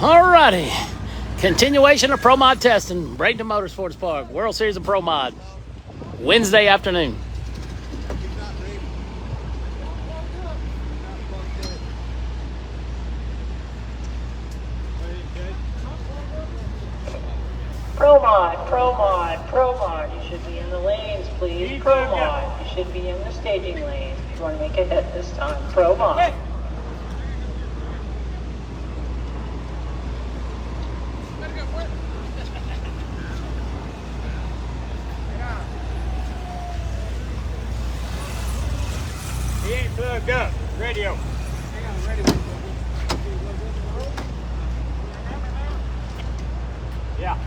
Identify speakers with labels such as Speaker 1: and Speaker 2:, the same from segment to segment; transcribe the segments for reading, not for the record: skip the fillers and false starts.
Speaker 1: Alrighty, continuation of ProMod testing, Bradenton Motorsports Park, World Series of ProMod, Wednesday afternoon.
Speaker 2: ProMod, you should be in the lanes, please. ProMod, you should be in the staging lanes. If you want to make a hit this time, ProMod.
Speaker 3: He ain't plugged up. Radio. Yeah.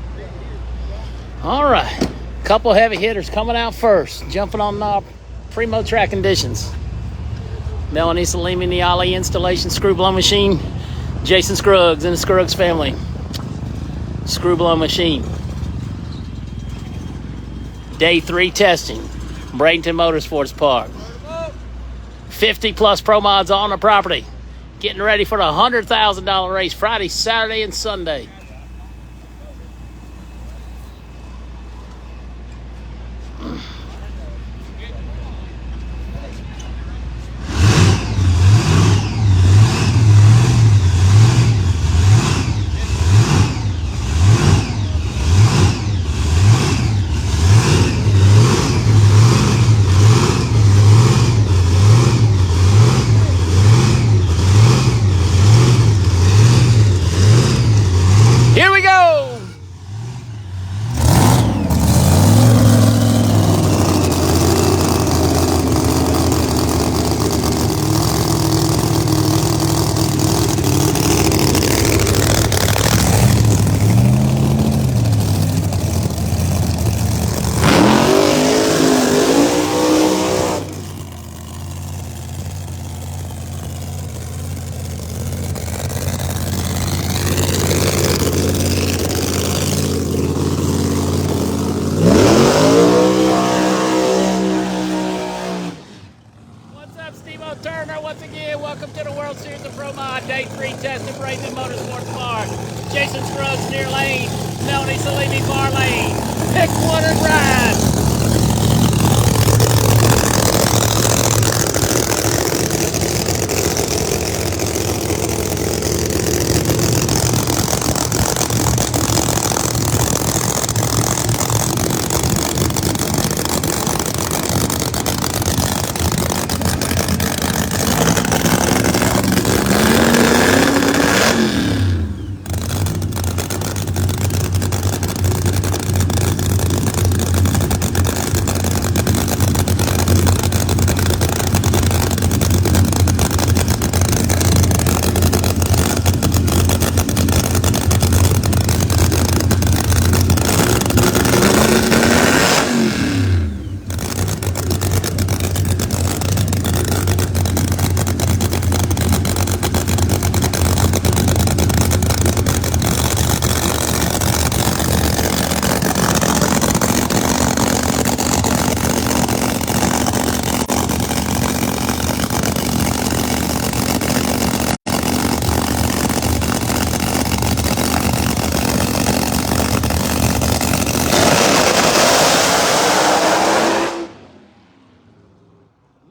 Speaker 1: All right, couple heavy hitters coming out first, jumping on primo track conditions. Melanie Salemi, the Ollie installation screw blow machine. Jason Scruggs and the Scruggs family. Screw blow machine. Day 3 testing, Bradenton Motorsports Park. 50 plus Pro Mods on the property. Getting ready for the $100,000 race Friday, Saturday, and Sunday. Here we go! Once again, welcome to the World Series of ProMod, Day 3 test at Bradenton Motorsports Park. Jason Scruggs near lane, Melanie Salemi far lane. Pick one and ride.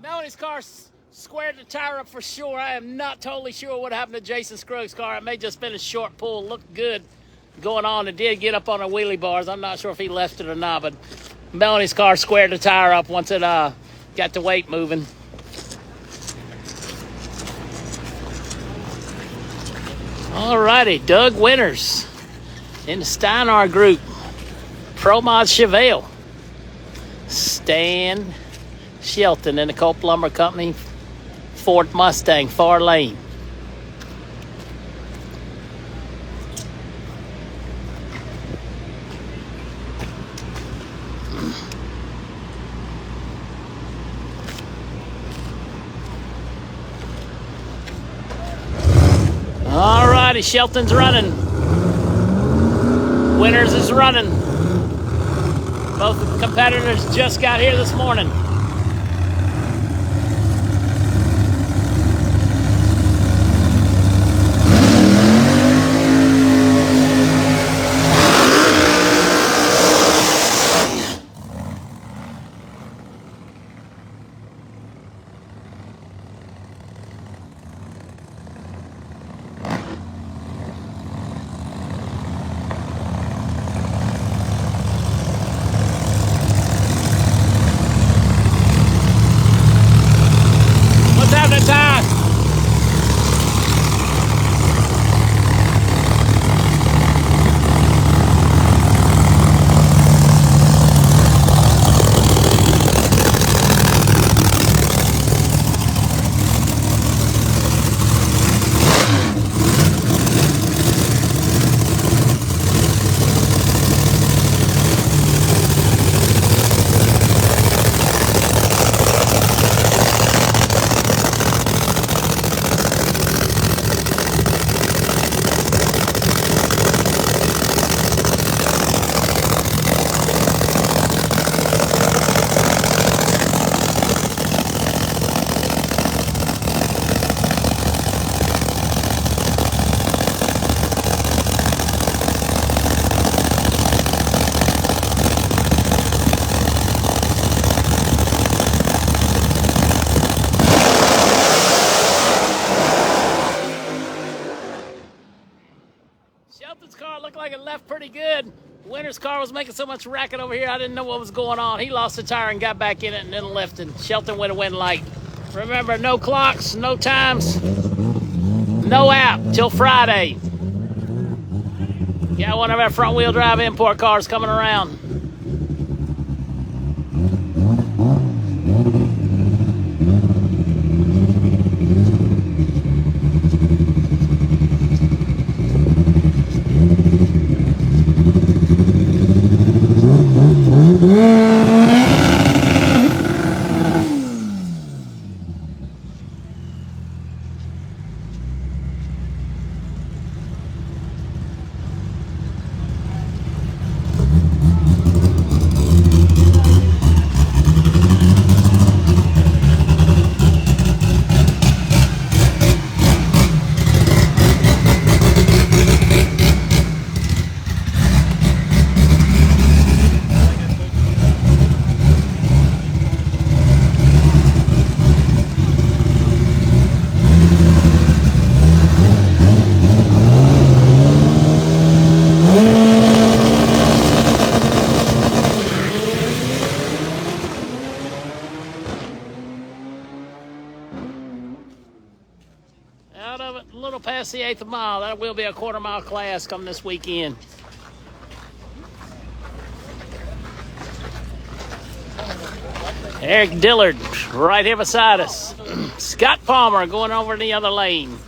Speaker 1: Melanie's car squared the tire up for sure. I am not totally sure what happened to Jason Scruggs' car. It may just been a short pull. Looked good going on. It did get up on the wheelie bars. I'm not sure if he left it or not, but Melanie's car squared the tire up once it got the weight moving. Alrighty, Doug Winters in the Steinar group. ProMod Chevelle. Stan Shelton in the Colt Lumber Company Ford Mustang far lane. Alrighty, Shelton's running. Winters is running. Both competitors just got here this morning. left pretty good. Winter's car was making so much racket over here, I didn't know what was going on. He lost the tire and got back in it and then left, and Shelton would have went light. Remember, no clocks, no times, no app till Friday. Got one of our front-wheel drive import cars coming around. Past the 8th mile. That will be a quarter-mile class come this weekend. Eric Dillard right here beside us. Scott Palmer going over in the other lane.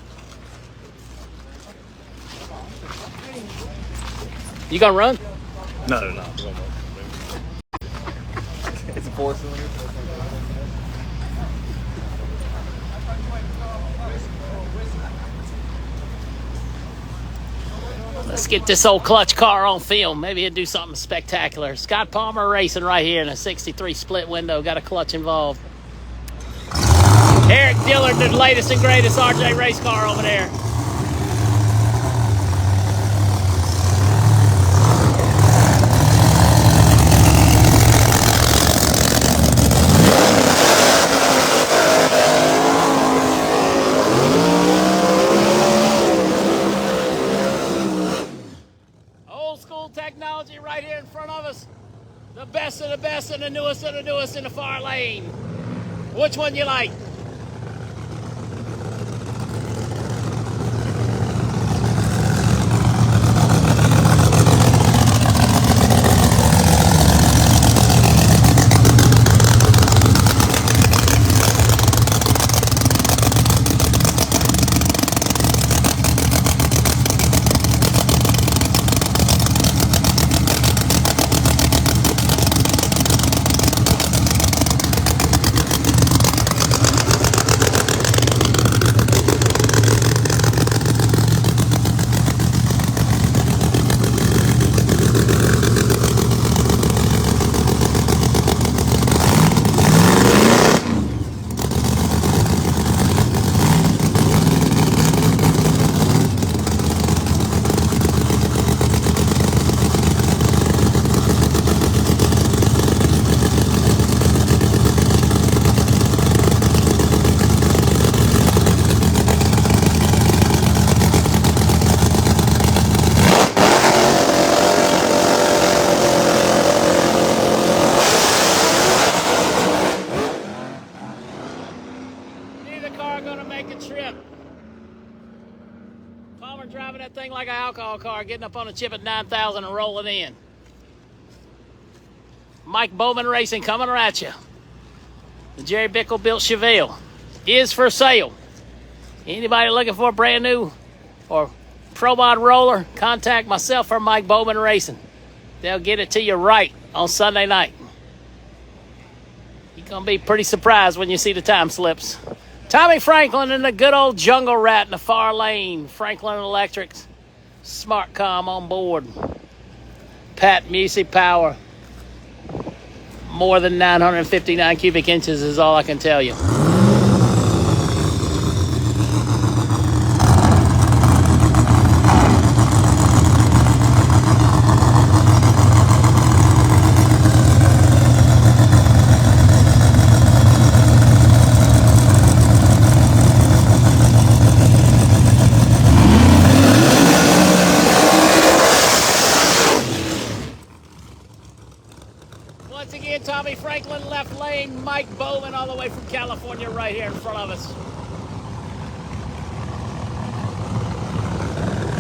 Speaker 1: You gonna run?
Speaker 4: No. It's a 4-cylinder.
Speaker 1: Let's get this old clutch car on film. Maybe he'll do something spectacular. Scott Palmer racing right here in a 63 split window. Got a clutch involved. Eric Dillard, the latest and greatest RJ race car over there. Technology right here in front of us. The best of the best and the newest of the newest in the far lane. Which one you like? Driving that thing like an alcohol car, getting up on a chip at 9,000 and rolling in. Mike Bowman Racing coming at you. The Jerry Bickle built Chevelle is for sale. Anybody looking for a brand new or ProModer roller, contact myself or Mike Bowman Racing. They'll get it to you right on Sunday night. You're going to be pretty surprised when you see the time slips. Tommy Franklin and the good old jungle rat in the far lane. Franklin Electrics. SmartCom on board. Pat Music Power. More than 959 cubic inches is all I can tell you. all the way from California right here in front of us.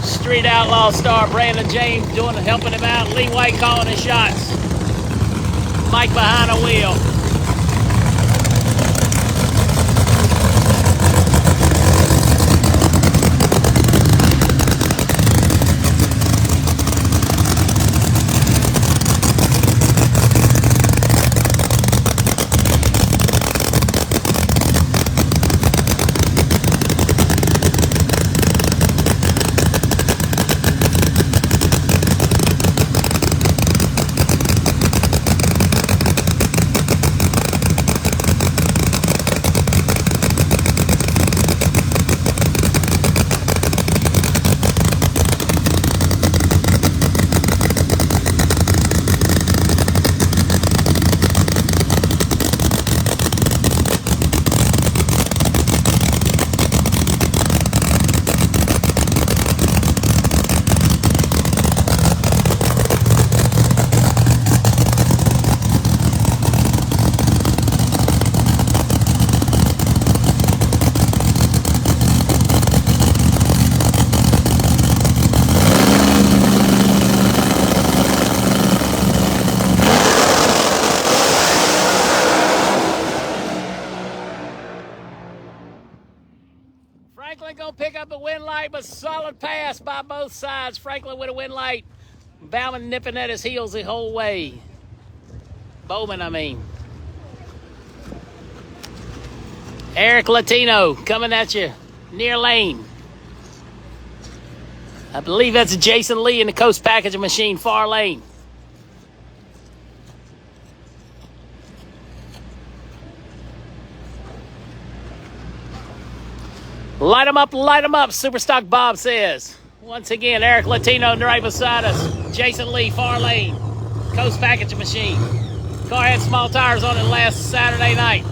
Speaker 1: Street Outlaw star Brandon James helping him out. Lee White calling his shots. Mike behind the wheel. Franklin gonna pick up a wind light, but solid pass by both sides. Franklin with a wind light. Bowman nipping at his heels the whole way. Bowman, I mean. Eric Latino coming at you near lane. I believe that's Jason Lee in the Coast Packaging Machine, far lane. Light 'em up, Superstock Bob says. Once again, Eric Latino right beside us. Jason Lee, far lane. Coast Packaging Machine. Car had small tires on it last Saturday night.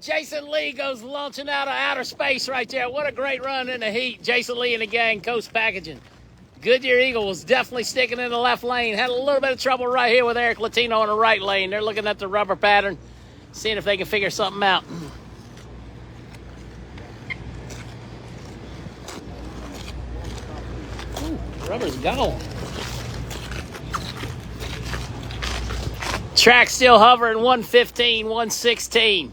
Speaker 1: Jason Lee goes launching out of outer space right there. What a great run in the heat. Jason Lee and the gang, Coast Packaging. Goodyear Eagle was definitely sticking in the left lane. Had a little bit of trouble right here with Eric Latino in the right lane. They're looking at the rubber pattern, seeing if they can figure something out. Ooh, rubber's gone. Track still hovering 115, 116.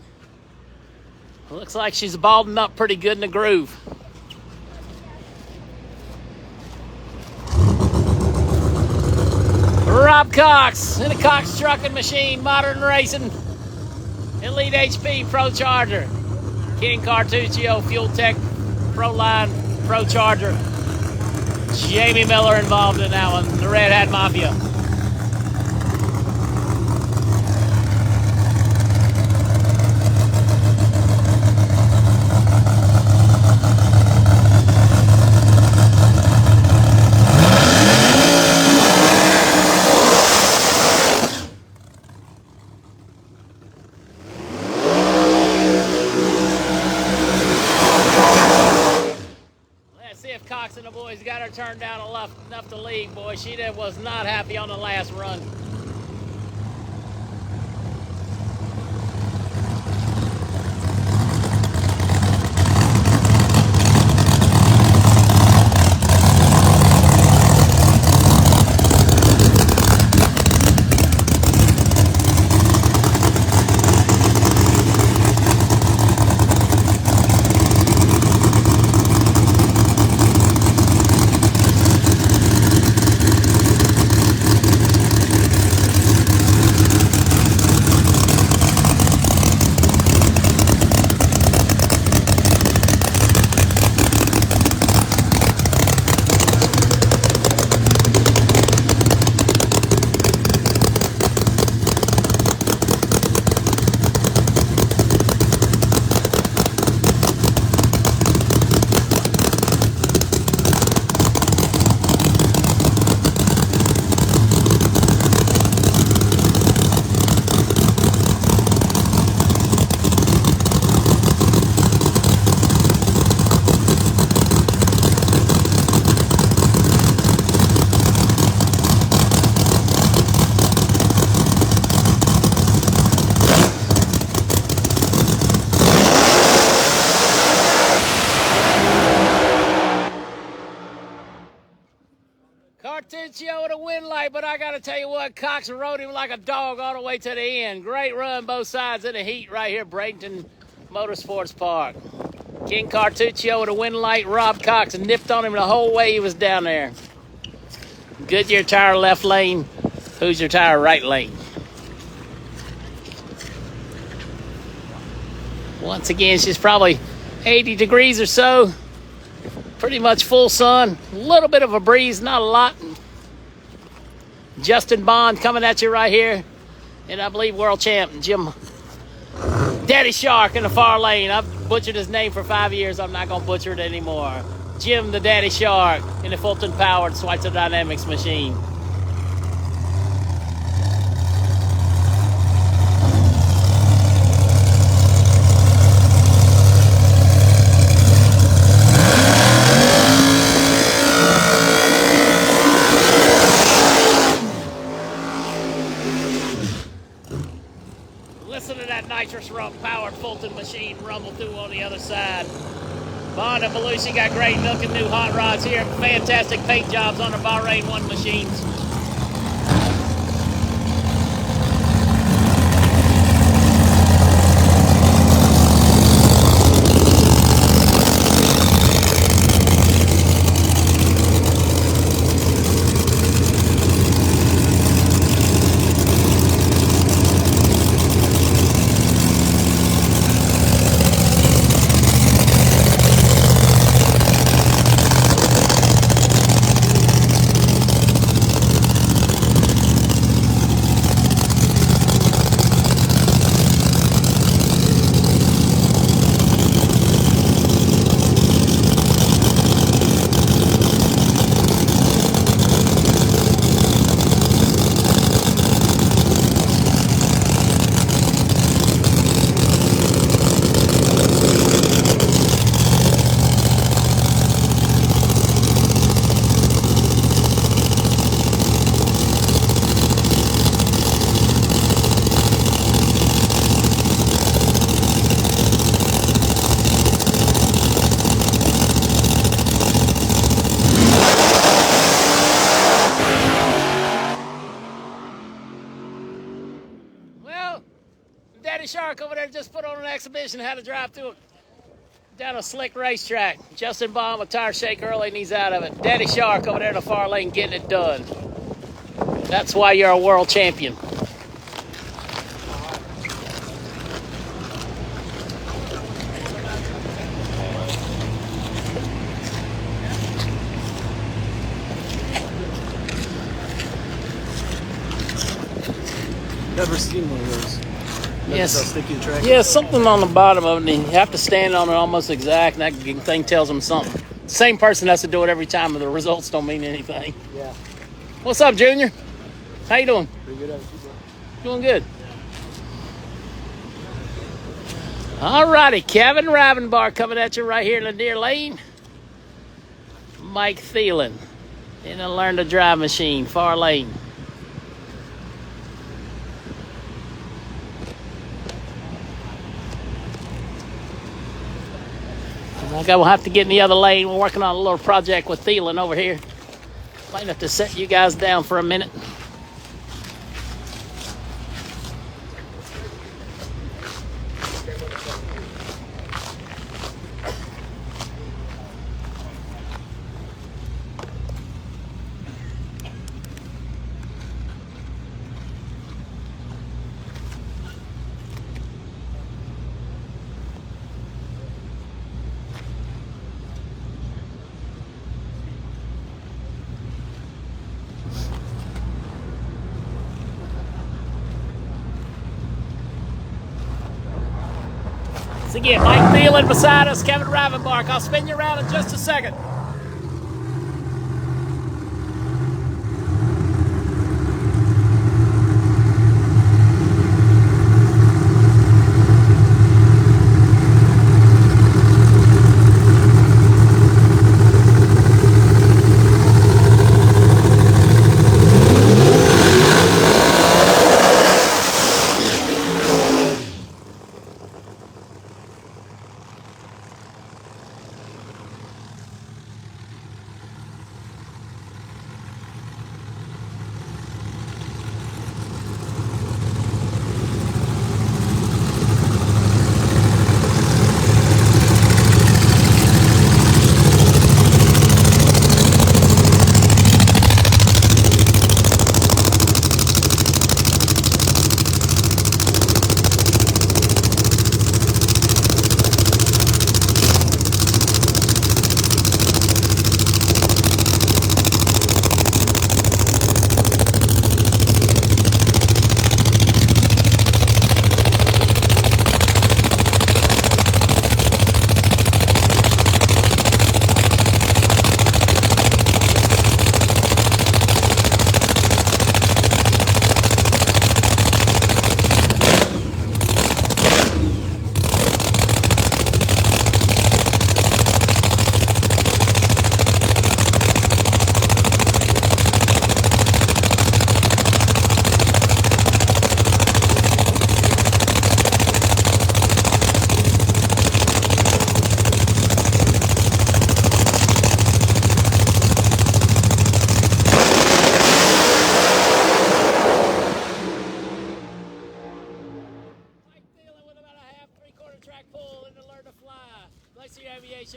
Speaker 1: Looks like she's balled up pretty good in the groove. Rob Cox in a Cox Trucking Machine, Modern Racing, Elite HP Pro Charger, King Cartuccio, Fuel Tech, Pro Line, Pro Charger. Jamie Miller involved in that one, the Red Hat Mafia. and the boys got her turned down enough to lead, boy. She was not happy on the last run. Cartuccio with a win light, but I got to tell you what, Cox rode him like a dog all the way to the end. Great run both sides of the heat right here, Bradenton Motorsports Park. King Cartuccio with a win light. Rob Cox nipped on him the whole way he was down there. Goodyear tire left lane, Hoosier tire right lane. Once again, she's probably 80 degrees or so. Pretty much full sun, a little bit of a breeze, not a lot. Justin Bond coming at you right here. And I believe world champ Jim Daddy Shark in the far lane. I've butchered his name for 5 years. I'm not going to butcher it anymore. Jim the Daddy Shark in the Fulton powered Schweitzer Dynamics machine. Listen to that nitrous powered Fulton machine rumble through on the other side. Bond and Belushi got great looking new hot rods here. Fantastic paint jobs on the Bahrain 1 machines. Daddy Shark over there just put on an exhibition how to drive through it down a slick racetrack. Justin Baum with tire shake early and he's out of it. Daddy Shark over there in the far lane getting it done. That's why you're a world champion.
Speaker 4: Never seen one of those.
Speaker 1: Yes.
Speaker 4: How sticky the track
Speaker 1: Yeah,
Speaker 4: is.
Speaker 1: something on the bottom of it. And you have to stand on it almost exact, and that thing tells them something. Same person has to do it every time, and the results don't mean anything.
Speaker 4: Yeah.
Speaker 1: What's up, Junior? How you doing?
Speaker 4: Pretty good at it.
Speaker 1: Doing good. All righty, Kevin Ravenbar coming at you right here in the Deer Lane. Mike Thielen in a learn to drive machine, far lane. Okay, we'll have to get in the other lane. We're working on a little project with Thielen over here. Might have to set you guys down for a minute. Once again, Mike Thielen beside us, Kevin Ravenbark. I'll spin you around in just a second.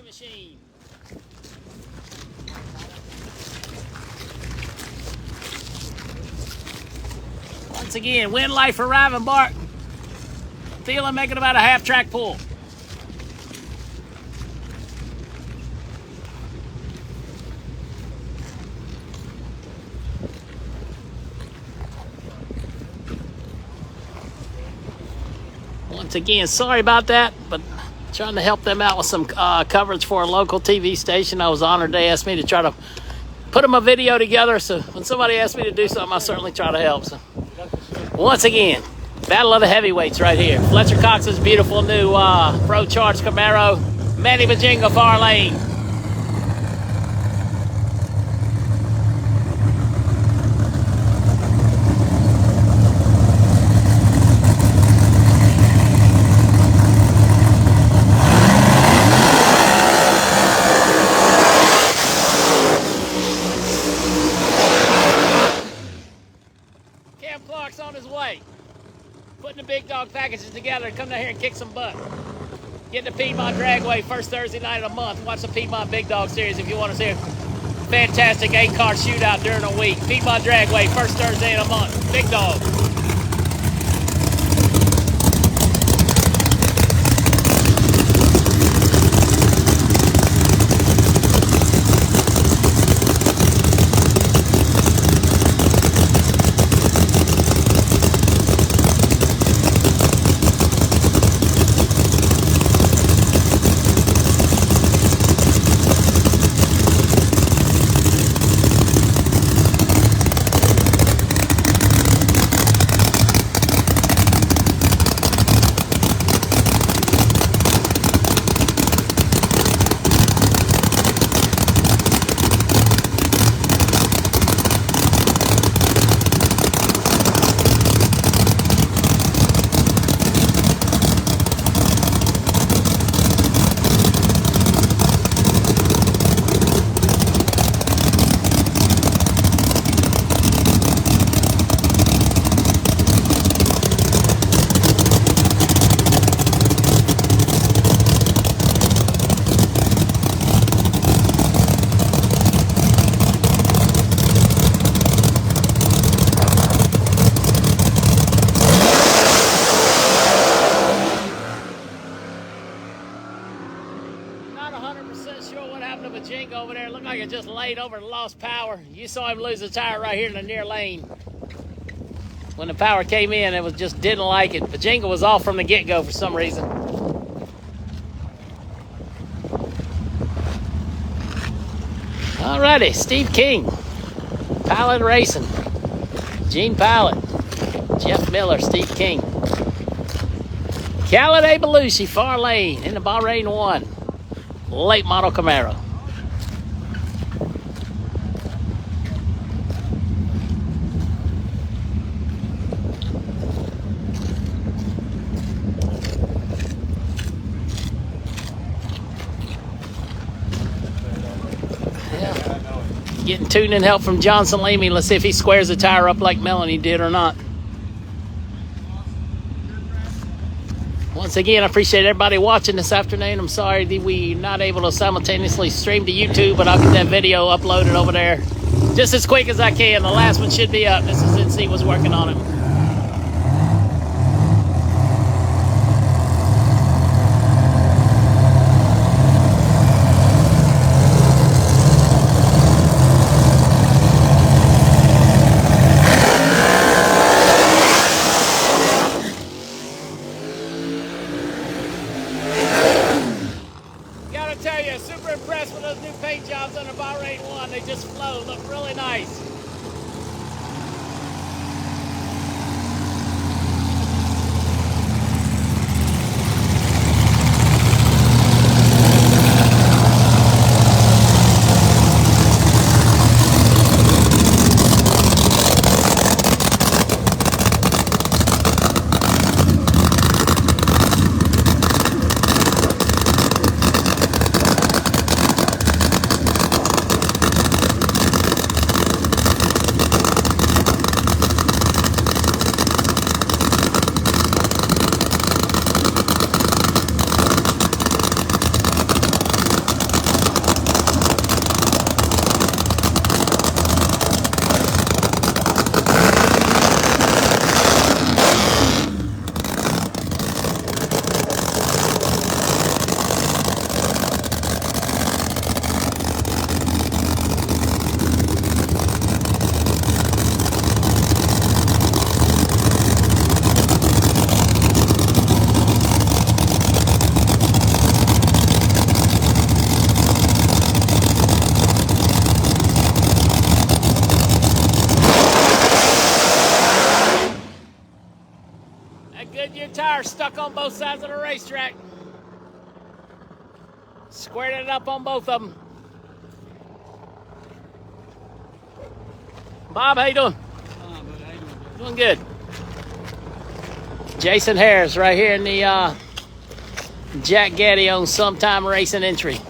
Speaker 1: Machine. Once again, wind light for Ravenbark. Thielen making about a half track pull. Once again, sorry about that, but trying to help them out with some coverage for a local TV station. I was honored they asked me to try to put them a video together, so when somebody asked me to do something, I certainly try to help. So once again, battle of the heavyweights right here. Fletcher Cox's beautiful new Pro Charged Camaro, Manny Bajinga far lane. On his way, putting the big dog packages together and come down here and kick some butt. Get the Piedmont Dragway first Thursday night of the month. Watch the Piedmont Big Dog Series if you want to see a fantastic 8-car shootout during a week. Piedmont Dragway first Thursday of the month. Big Dog. Not 100% sure what happened to Bajinga over there. It looked like it just laid over and lost power. You saw him lose a tire right here in the near lane. When the power came in, it was just didn't like it. Bajinga was off from the get-go for some reason. Alrighty, Steve King, Pilot Racing, Gene Pilot, Jeff Miller, Steve King. Khaled Belushi, far lane in the Bahrain 1, late model Camaro. Getting tuning help from John Salemi. Let's see if he squares the tire up like Melanie did or not. Once again, I appreciate everybody watching this afternoon. I'm sorry that we're not able to simultaneously stream to YouTube, but I'll get that video uploaded over there just as quick as I can. The last one should be up. This is NC was working on it. Stuck on both sides of the racetrack. Squared it up on both of them. Bob, how you doing? Doing good. Jason Harris right here in the Jack Gaddy on Sometime Racing entry.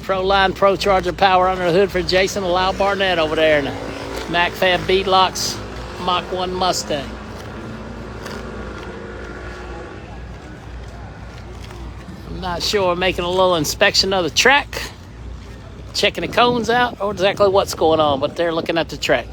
Speaker 1: Pro Line Pro Charger power under the hood for Jason. Lyle Barnett over there in the MacFab Beatlocks Mach 1 Mustang. Not sure, making a little inspection of the track, checking the cones out, or exactly what's going on, but they're looking at the track.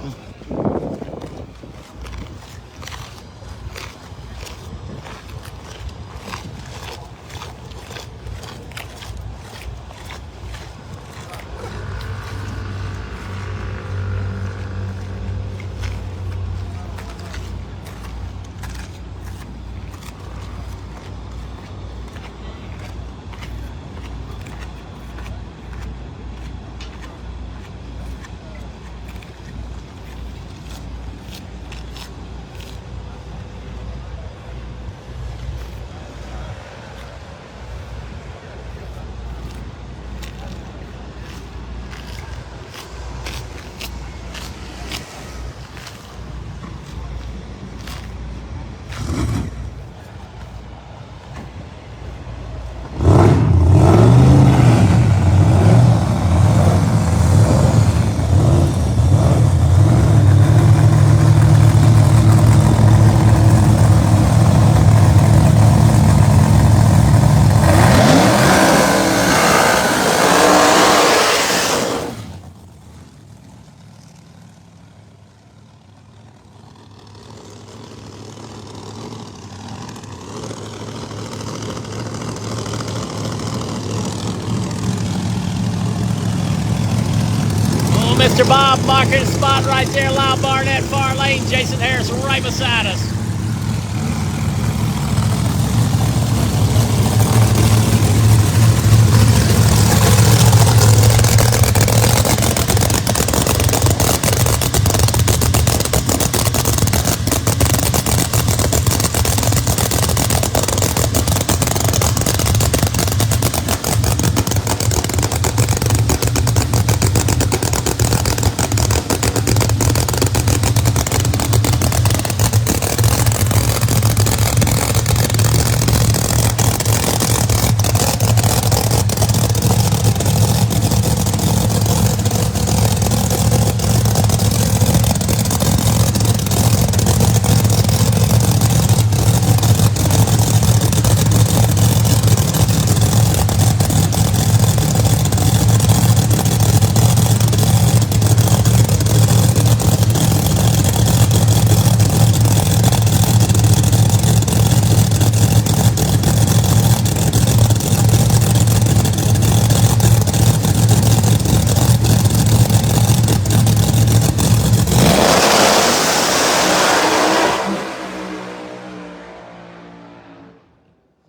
Speaker 1: Mr. Bob marking the spot right there. Lyle Barnett, far lane. Jason Harris right beside us.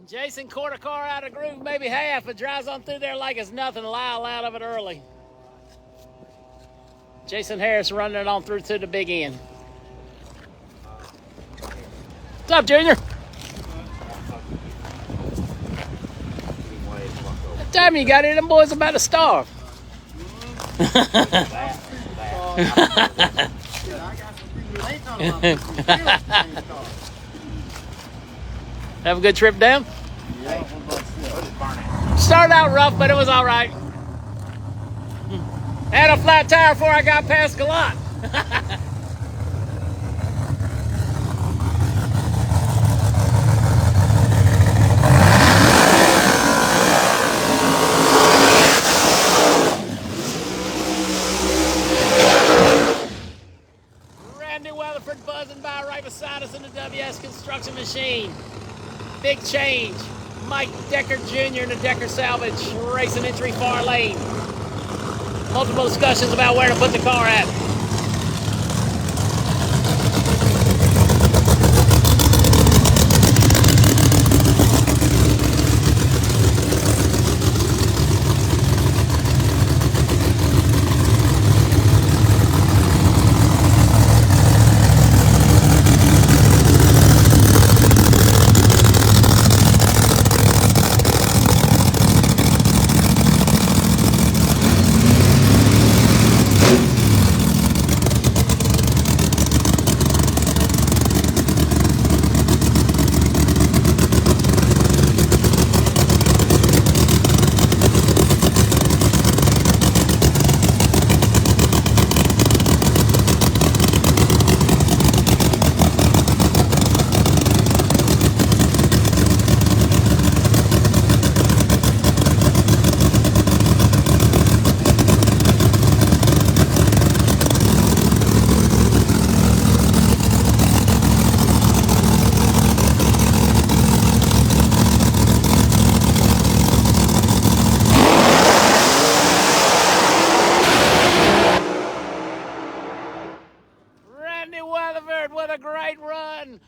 Speaker 1: Jason caught a car out of groove, maybe half, but drives on through there like it's nothing. Lyle out of it early. Jason Harris running it on through to the big end. What's up, Junior? Damn, you got it. Them boys about to starve. Have a good trip down? Yeah. Started out rough, but it was all right. Had a flat tire before I got past Galot. Randy Weatherford buzzing by right beside us in the WS construction machine. Big change. Mike Decker Jr. in the Decker Salvage racing entry far lane. Multiple discussions about where to put the car at. With a great run.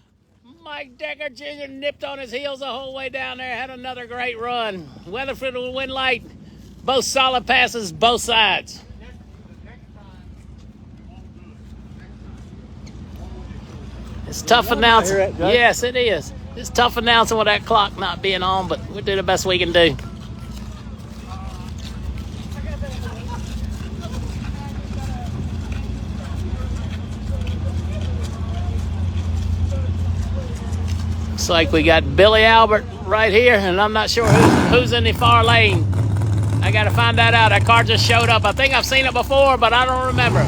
Speaker 1: Mike Decker Jr. nipped on his heels the whole way down there. Had another great run. Weatherford will win late. Both solid passes, both sides. It's tough announcing. Yes, it is. It's tough announcing with that clock not being on, but we'll do the best we can do. Looks like we got Billy Albert right here, and I'm not sure who's in the far lane. I got to find that out. That car just showed up. I think I've seen it before, but I don't remember.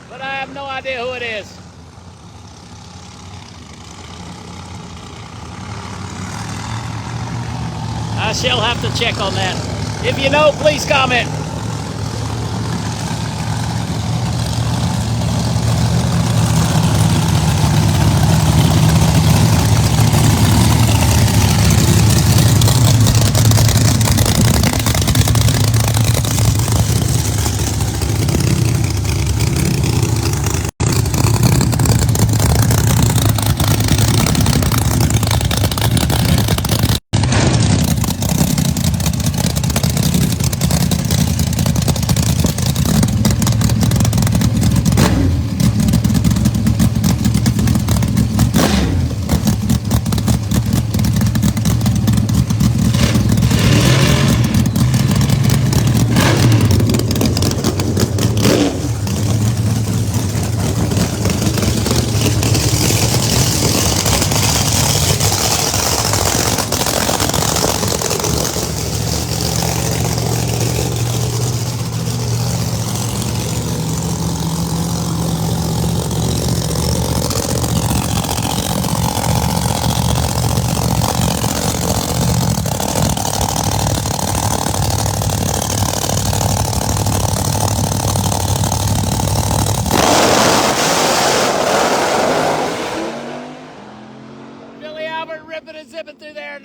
Speaker 1: but I have no idea who it is. I shall have to check on that. If you know, please comment.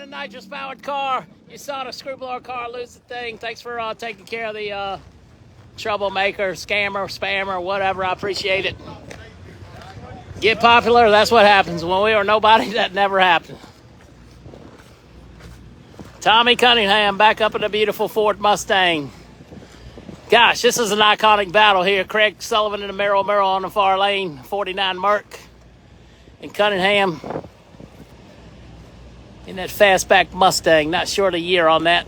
Speaker 1: Nitrous-powered car. You saw the screwblower car lose the thing. Thanks for taking care of the troublemaker, scammer, spammer, whatever. I appreciate it. Get popular, that's what happens. When we were nobody, that never happened. Tommy Cunningham back up in a beautiful Ford Mustang. Gosh, this is an iconic battle here. Craig Sullivan and the Merrill on the far lane, 49 Merc. And Cunningham in that fastback Mustang. Not sure of the year on that.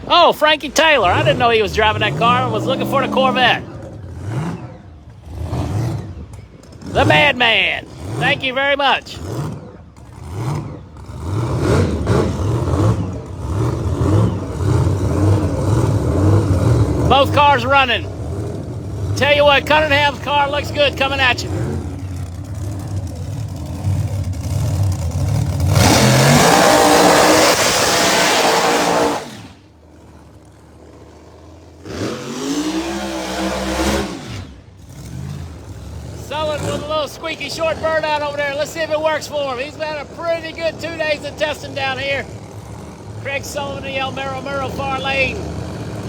Speaker 1: Oh, Frankie Taylor. I didn't know he was driving that car. I was looking for the Corvette. The Madman. Thank you very much. Both cars running. Tell you what, Cunningham's car looks good coming at you. Sullivan with a little squeaky short burnout over there. Let's see if it works for him. He's had a pretty good 2 days of testing down here. Craig Sullivan, the El Mero far lane.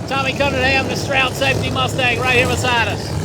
Speaker 1: Tommy Cunningham, the Stroud Safety Mustang, right here beside us.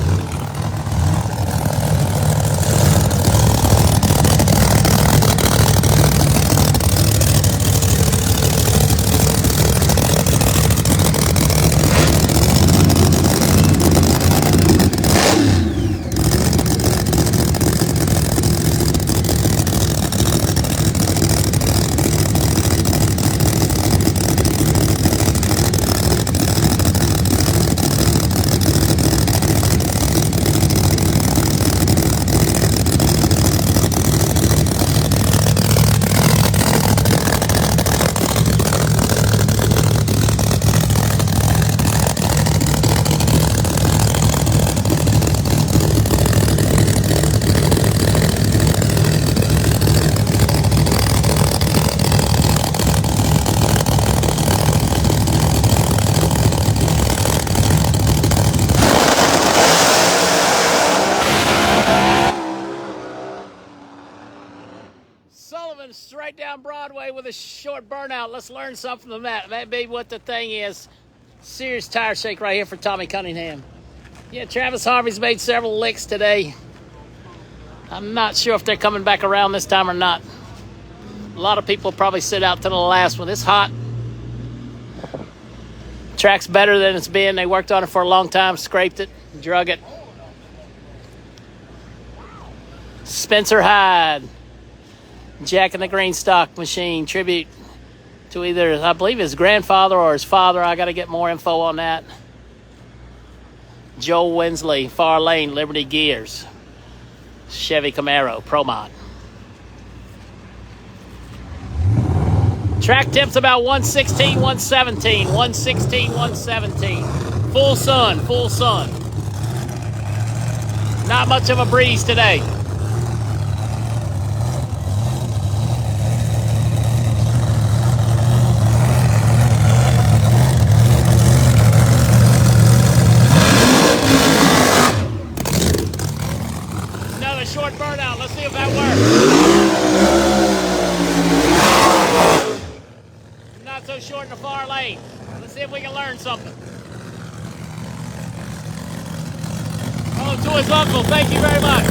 Speaker 1: Straight down Broadway with a short burnout. Let's learn something from that. That may be what the thing is. Serious tire shake right here for Tommy Cunningham. Yeah, Travis Harvey's made several licks today. I'm not sure if they're coming back around this time or not. A lot of people probably sit out to the last one. It's hot. Track's better than it's been. They worked on it for a long time, scraped it, drug it. Spencer Hyde. Jack in the Greenstock machine, tribute to either, I believe, his grandfather or his father. I got to get more info on that. Joe Winsley, far lane, Liberty Gears. Chevy Camaro, ProModer. Track temps about 116, 117. 116, 117. Full sun, full sun. Not much of a breeze today. Another short burnout. Let's see if that works. Not so short in the far lane. Let's see if we can learn something. Oh, to his uncle. Thank you very much.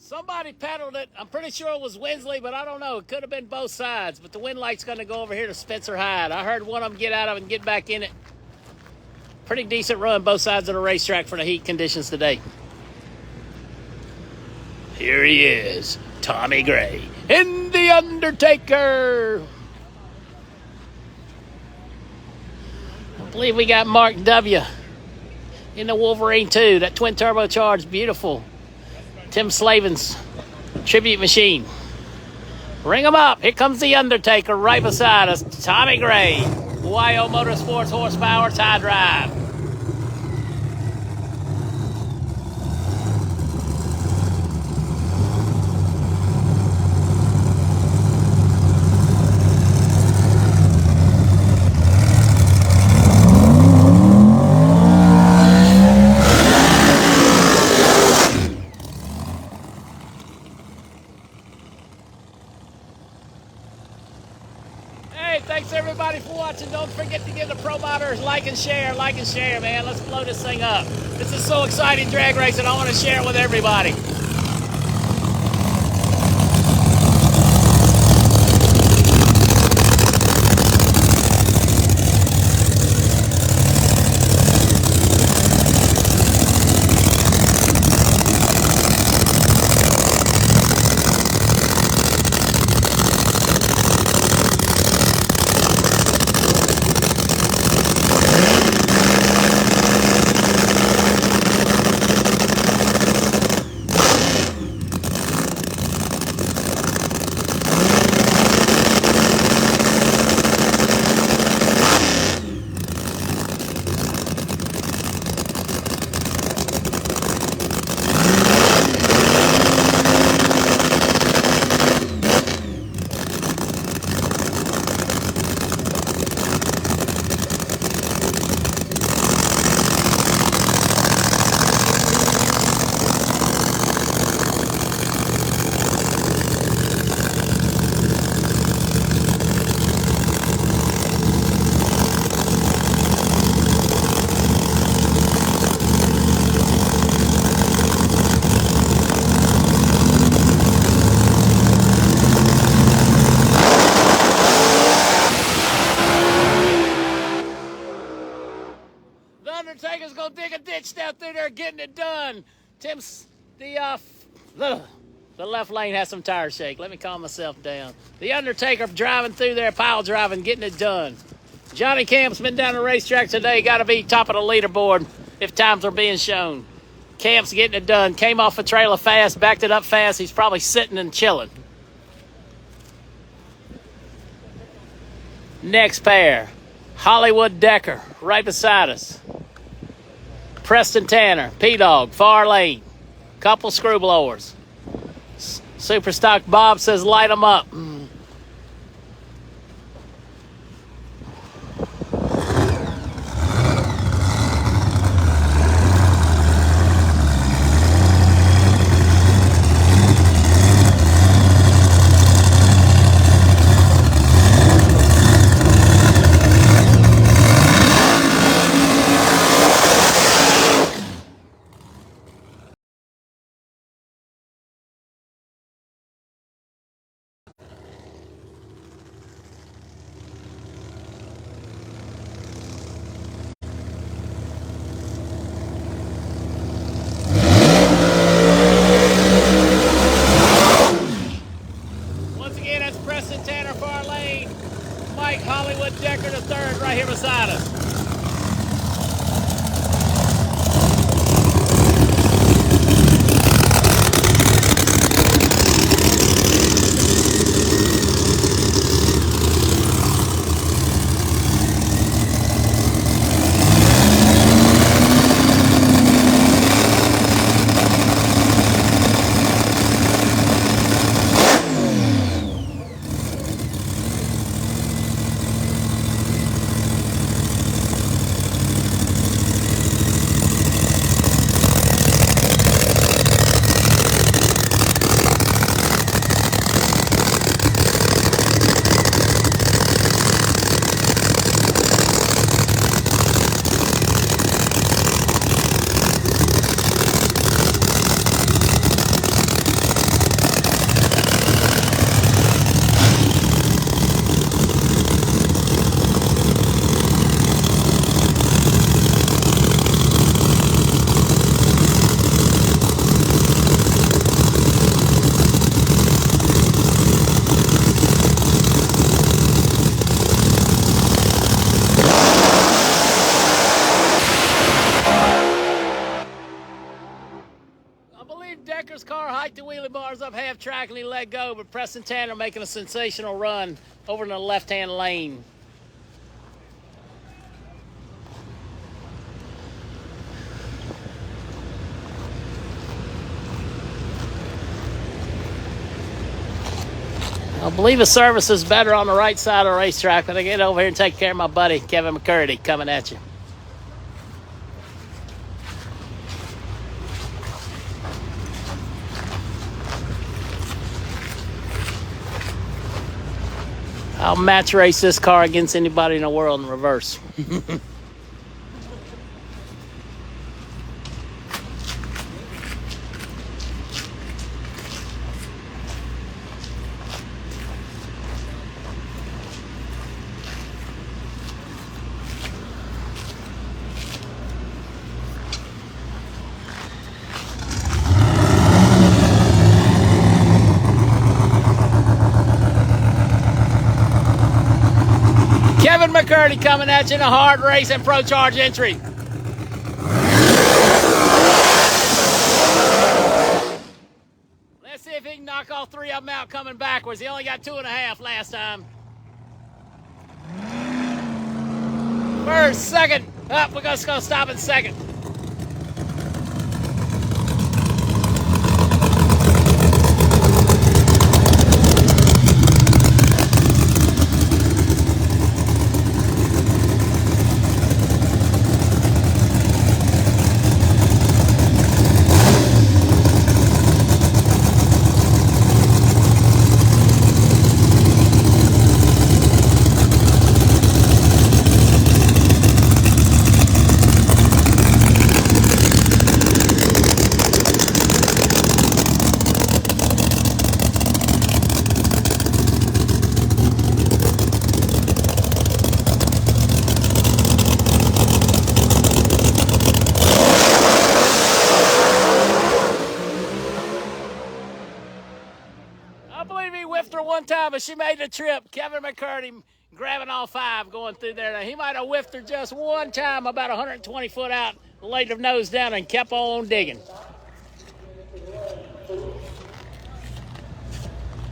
Speaker 1: Somebody pedaled it. I'm pretty sure it was Winsley, but I don't know. It could have been both sides. But the wind light's going to go over here to Spencer Hyde. I heard one of them get out of it and get back in it. Pretty decent run both sides of the racetrack for the heat conditions today. Here he is, Tommy Gray in the Undertaker. I believe we got Mark W. in the Wolverine 2. That twin turbocharged, beautiful. Tim Slavin's tribute machine. Ring him up. Here comes the Undertaker right beside us. Tommy Gray. YO Motorsports horsepower tie drive. Thanks everybody for watching. Don't forget to give the ProModer like and share, man. Let's blow this thing up. This is so exciting drag racing. I want to share it with everybody. Undertaker's gonna dig a ditch down through there, getting it done. Tim's the left lane has some tire shake. Let me calm myself down. The Undertaker driving through there, pile driving, getting it done. Johnny Camp's been down the racetrack today. Got to be top of the leaderboard if times are being shown. Camp's getting it done. Came off a trailer fast, backed it up fast. He's probably sitting and chilling. Next pair, Hollywood Decker, right beside us. Preston Tanner, P-Dog, far lane. Couple screw blowers. Super Stock Bob says light them up. Once again, that's Preston Tanner, far lane. Mike Hollywood Decker, the third, right here beside us. Decker's car hiked the wheelie bars up half track and he let go, but Preston Tanner making a sensational run over in the left-hand lane. I believe the service is better on the right side of the racetrack, but I get over here and take care of my buddy, Kevin McCurdy, coming at you. I'll match race this car against anybody in the world in reverse. Kevin McCurdy coming at you in a hard race and Pro Charge entry. Let's see if he can knock all three of them out coming backwards. He only got 2.5 last time. First, second. We're just going to stop in second. One time, but she made the trip. Kevin McCurdy grabbing all 5 going through there. Now, he might have whiffed her just one time, about 120 foot out, laid her nose down and kept on digging.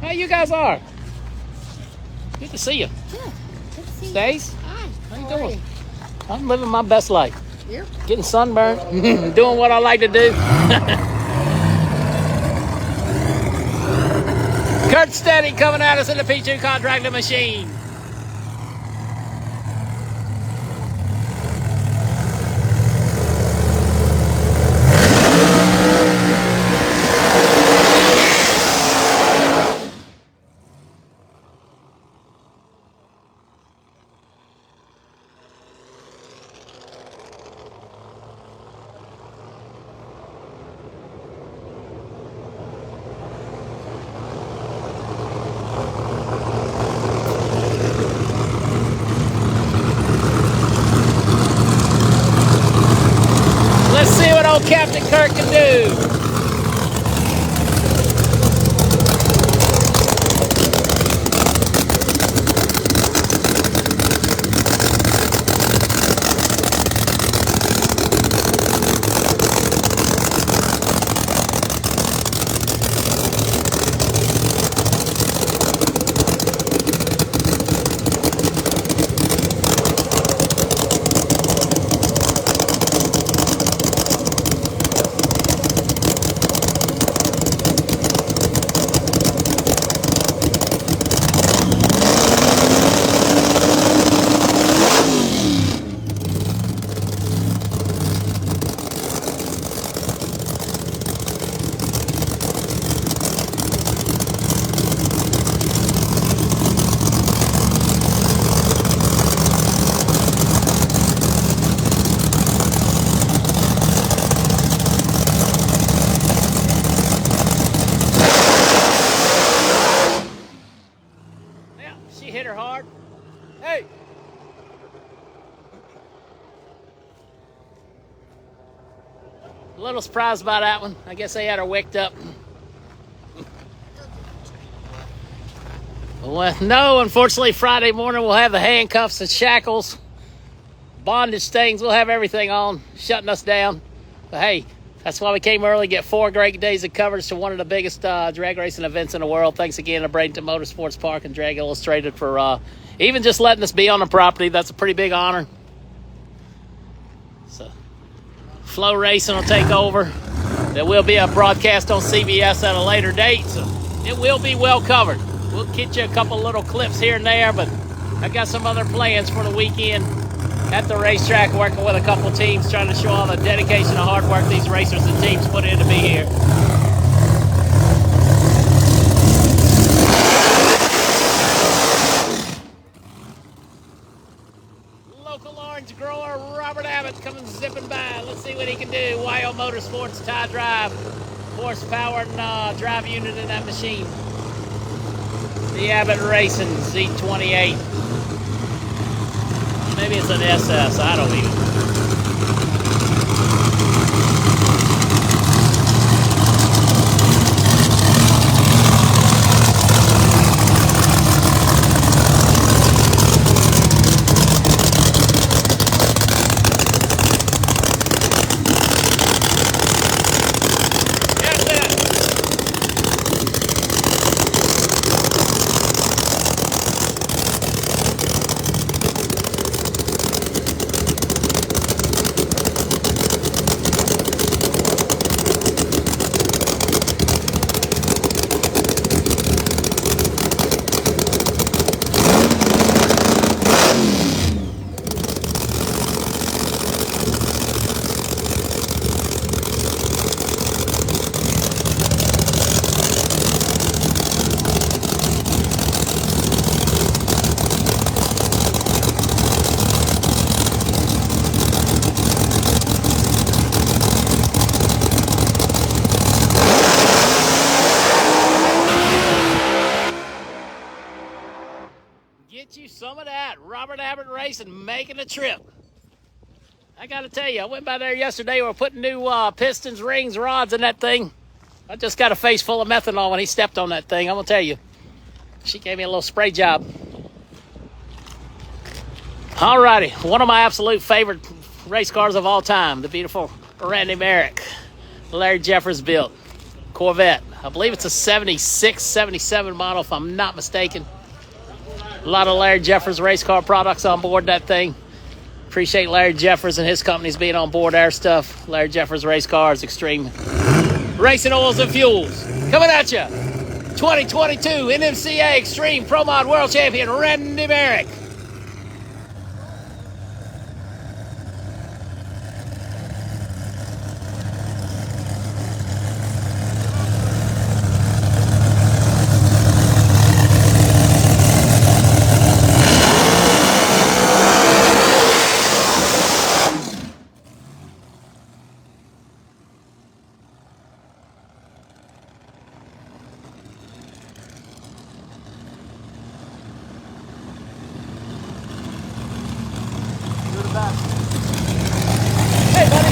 Speaker 1: How you guys are? Good to see you.
Speaker 5: Yeah, good to see
Speaker 1: Stace,
Speaker 5: Hi.
Speaker 1: how you
Speaker 5: How are
Speaker 1: doing?
Speaker 5: you?
Speaker 1: I'm living my best life.
Speaker 5: Here?
Speaker 1: Getting sunburned, doing what I like to do. Kurt Steady coming at us in the P2 contractor machine. Let's see what old Captain Kirk can do. She hit her hard. Hey! A little surprised by that one. I guess they had her wicked up. Well, no, unfortunately, Friday morning we'll have the handcuffs and shackles, bondage things. We'll have everything on, shutting us down. But hey, that's why we came early, get 4 great days of coverage to one of the biggest drag racing events in the world. Thanks again to Bradenton Motorsports Park and Drag Illustrated for even just letting us be on the property. That's a pretty big honor. So, Flow Racing will take over. There will be a broadcast on CBS at a later date, so it will be well covered. We'll get you a couple little clips here and there, but I got some other plans for the weekend at the racetrack, working with a couple teams, trying to show all the dedication and hard work these racers and teams put in to be here. Local orange grower Robert Abbott coming zipping by. Let's see what he can do. YO Motorsports tie drive, horsepower and drive unit in that machine. The Abbott Racing Z28. Maybe it's an SS, I don't even know. Get you some of that. Robert Abbott Racing making a trip. I got to tell you, I went by there yesterday. We were putting new pistons, rings, rods in that thing. I just got a face full of methanol when he stepped on that thing. I'm going to tell you. She gave me a little spray job. All righty. One of my absolute favorite race cars of all time. The beautiful Randy Merrick. Larry Jeffers built Corvette. I believe it's a 76, 77 model, if I'm not mistaken. A lot of Larry Jeffers race car products on board that thing. Appreciate Larry Jeffers and his companies being on board our stuff. Larry Jeffers Race Cars, Extreme Racing Oils and Fuels. Coming at you. 2022 NMCA Extreme ProMod World Champion Randy Merrick. Hey, buddy.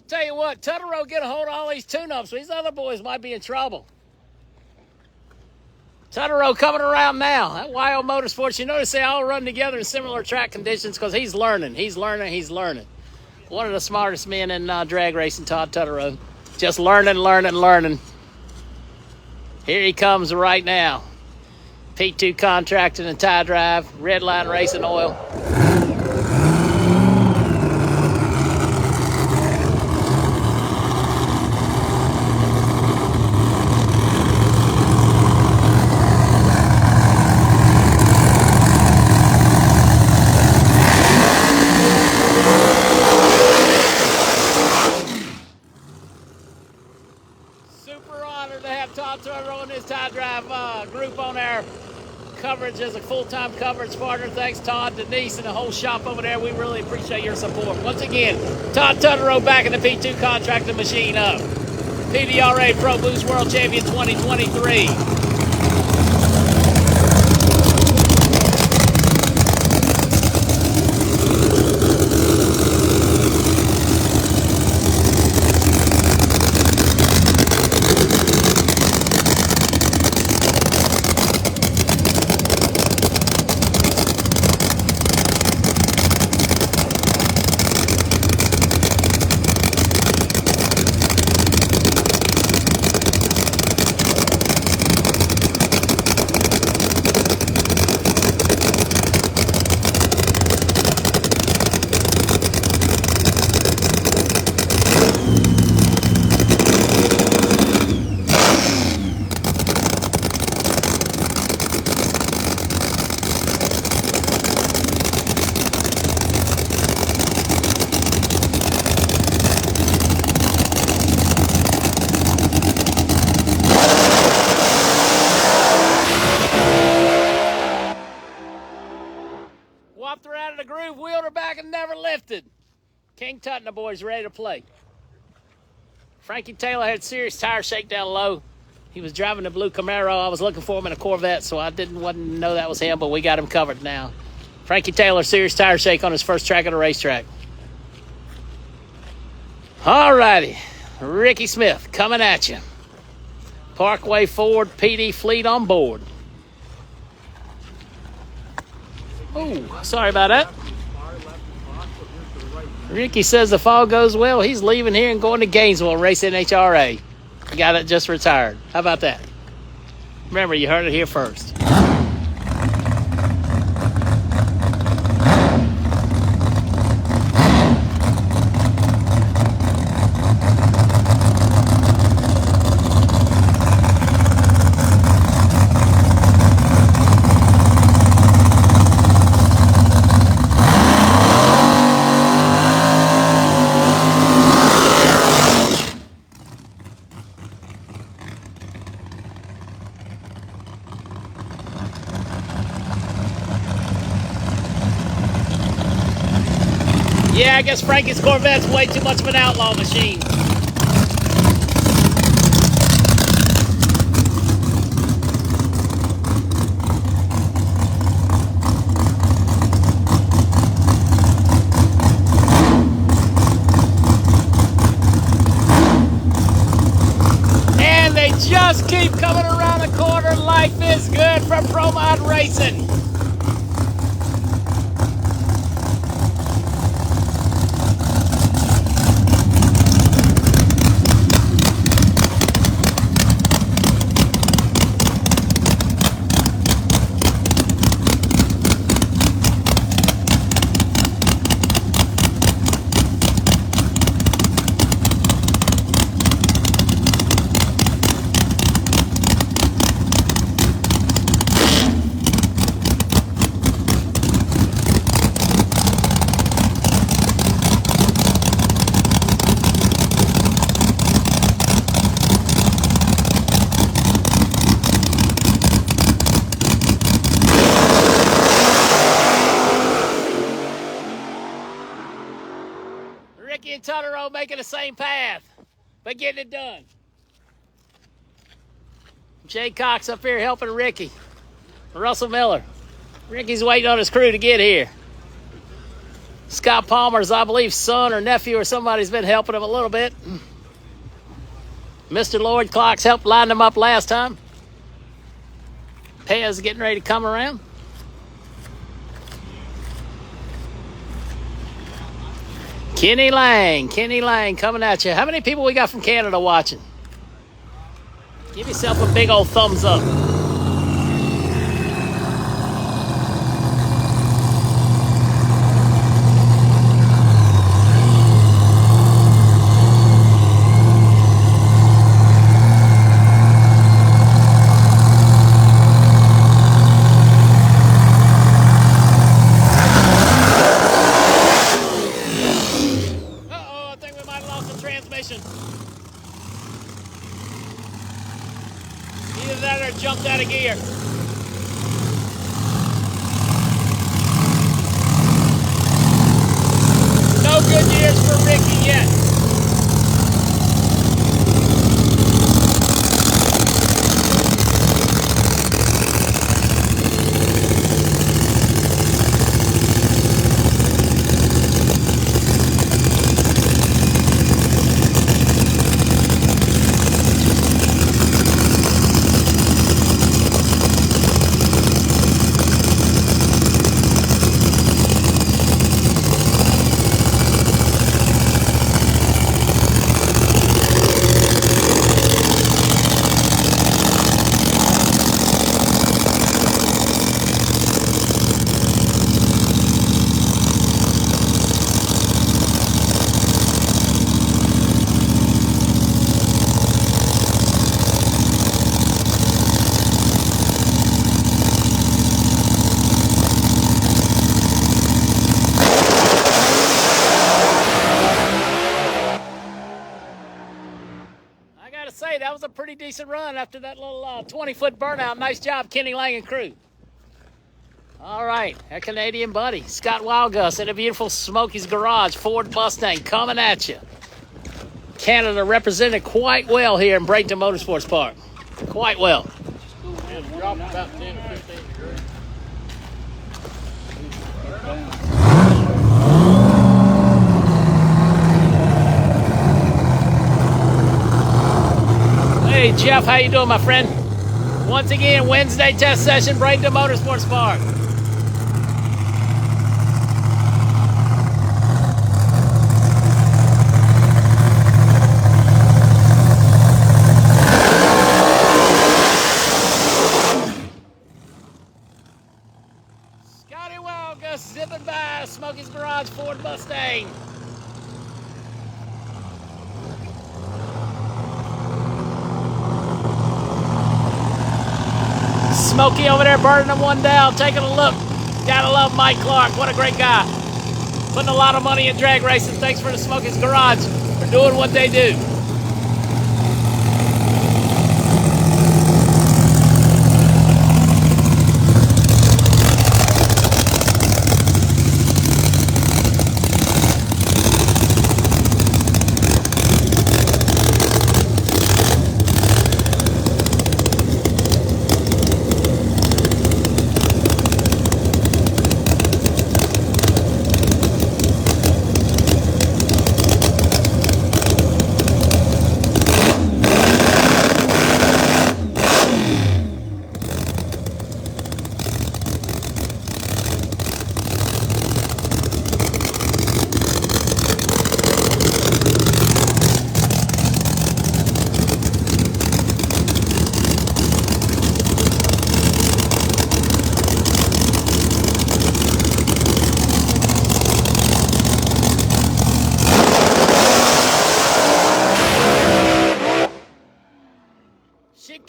Speaker 1: Tell you what, Tutterow get a hold of all these tune-ups. These other boys might be in trouble. Tutterow coming around now. That YO Motorsports, you notice they all run together in similar track conditions because he's learning. He's learning. One of the smartest men in drag racing, Todd Tutterow. Just learning. Here he comes right now. P2 Contracting and Tie Drive, Redline Racing Oil. Tie Drive group on our coverage as a full-time coverage partner. Thanks, Todd, Denise, and the whole shop over there. We really appreciate your support. Once again, Todd Tutterow back in the P2 contracting machine up. PDRA Pro Boost World Champion 2023. Whopped her out of the groove, wheeled her back, and never lifted. King Tut and the boys ready to play. Frankie Taylor had serious tire shakedown low. He was driving the blue Camaro. I was looking for him in a Corvette, so I wouldn't know that was him, but we got him covered now. Frankie Taylor, serious tire shake on his first track at the racetrack. All righty, Ricky Smith coming at you. Parkway Ford PD fleet on board. Oh, sorry about that. Ricky says if all goes well, he's leaving here and going to Gainesville and race NHRA. The guy that just retired. How about that? Remember, you heard it here first. I guess Frankie's Corvette's way too much of an outlaw machine. And they just keep coming around the corner. Life is good for ProModer Racing. Ricky and Totoro making the same path, but getting it done. Jay Cox up here helping Ricky. Russell Miller. Ricky's waiting on his crew to get here. Scott Palmer's, I believe, son or nephew or somebody's been helping him a little bit. Mr. Lloyd Clocks helped line them up last time. Pez getting ready to come around. Kenny Lang coming at you. How many people we got from Canada watching? Give yourself a big old thumbs up. Either that or jumped out of gear. No good years for Ricky yet. Say that was a pretty decent run after that little 20-foot burnout. Nice job, Kenny Lang and crew. All right, our Canadian buddy, Scott Wildgus in a beautiful Smokey's Garage Ford Mustang coming at you. Canada represented quite well here in Bradenton Motorsports Park. Quite well.
Speaker 3: And drop about 10 to 15 degrees.
Speaker 1: Hey Jeff, how you doing, my friend? Once again, Wednesday test session, Bradenton Motorsports Park. Scotty Wildgus zipping by Smokey's Garage Ford Mustang. Smokey over there burning them one down, taking a look. Gotta love Mike Clark. What a great guy. Putting a lot of money in drag racing. Thanks for the Smokey's Garage for doing what they do.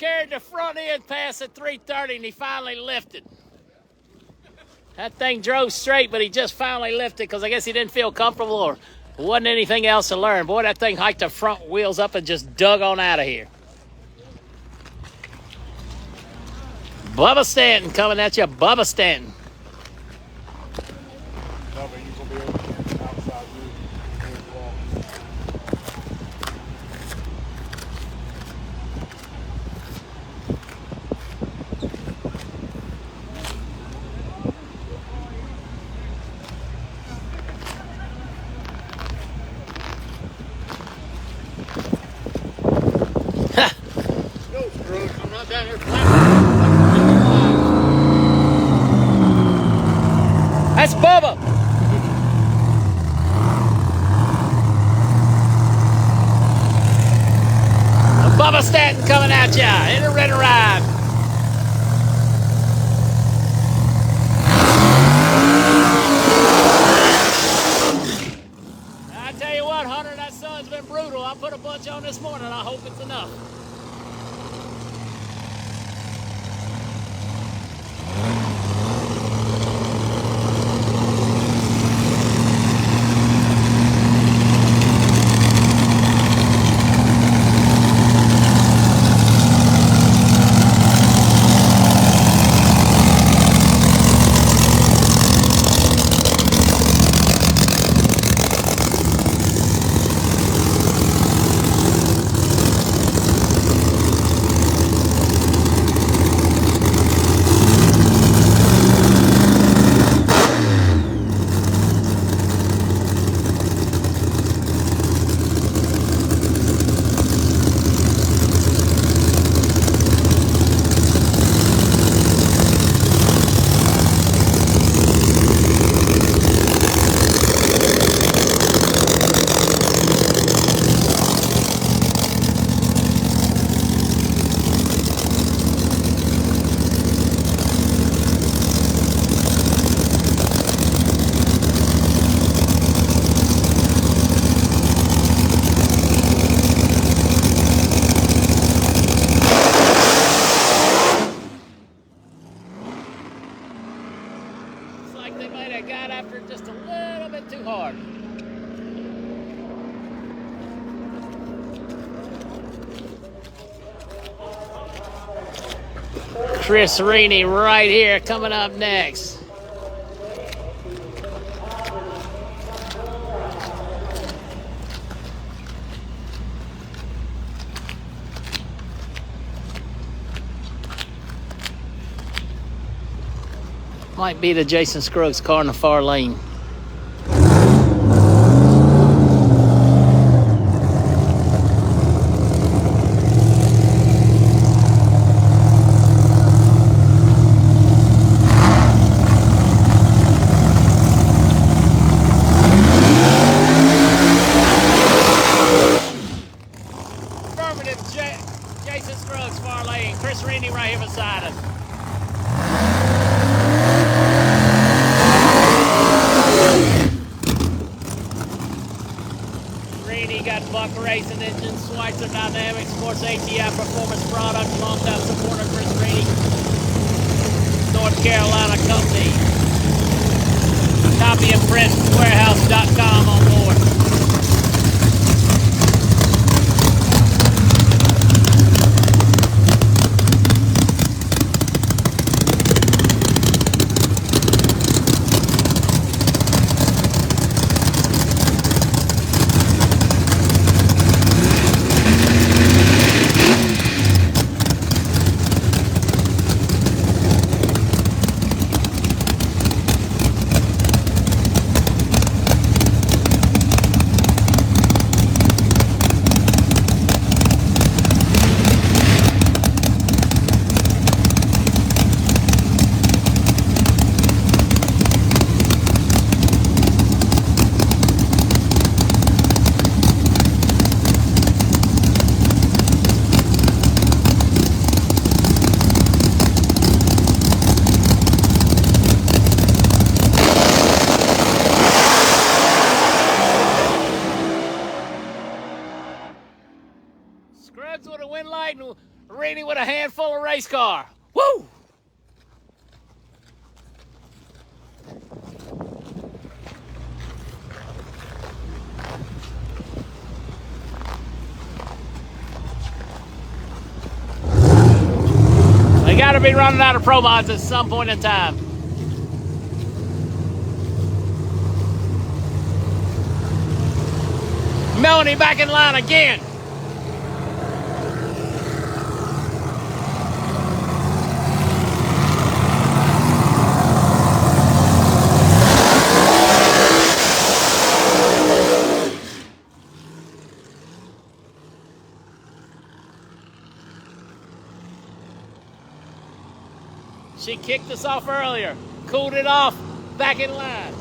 Speaker 1: carried the front end past at 330 and he finally lifted. That thing drove straight, but he just finally lifted because I guess he didn't feel comfortable or wasn't anything else to learn. Boy, that thing hiked the front wheels up and just dug on out of here. Bubba Stanton coming at you, Bubba Stanton.
Speaker 3: Bubba, you gonna be able to get the outside view. Go, Scruggs. I'm not down here flapping.
Speaker 1: That's Bubba. Bubba Stanton coming at ya in a red ride. I tell you what, Hunter, that sun's been brutal. I put a bunch on this morning. I hope it's enough. Chris Rini right here coming up next. Might be the Jason Scruggs car in the far lane. Jason Scruggs, far lane. Chris Rini right here beside us. Rini got Buck Racing engines, Schweitzer Dynamics, Sports ATI Performance Products, longtime supporter Chris Rini. North Carolina company. Copy and print warehouse.com on board. Reedy with a handful of race car. Woo! They got to be running out of Pro Mods at some point in time. Melanie back in line again. She kicked us off earlier, cooled it off, back in line.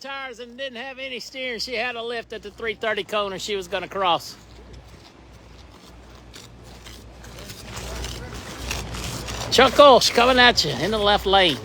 Speaker 1: Tires and didn't have any steering. She had a lift at the 330 corner she was going to cross. Chuck Olsh coming at you in the left lane.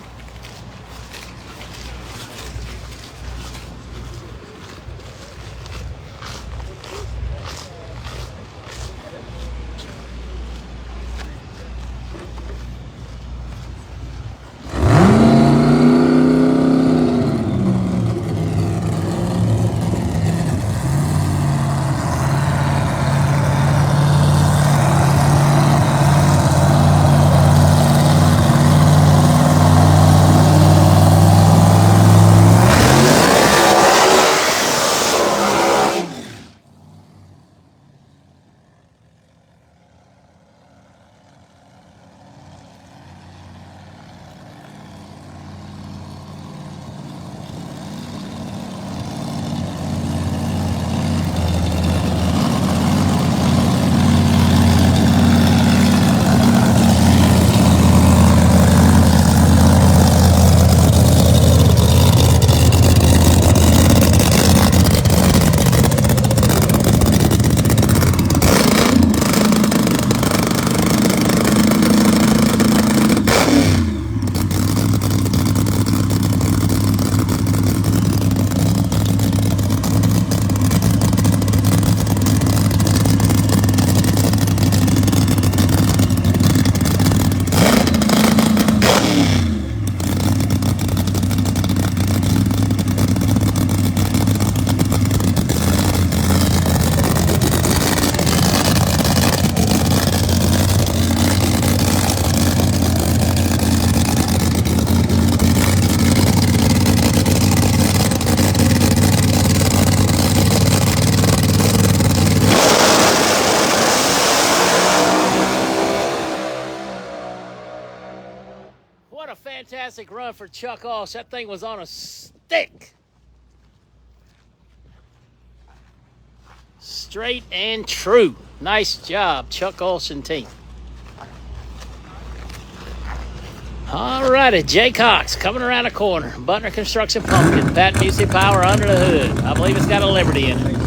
Speaker 1: Fantastic run for Chuck Olsh. That thing was on a stick. Straight and true. Nice job, Chuck Olsh and team. All righty, Jay Cox coming around the corner. Butner Construction Pumpkin. Pat Music Power under the hood. I believe it's got a Liberty in it.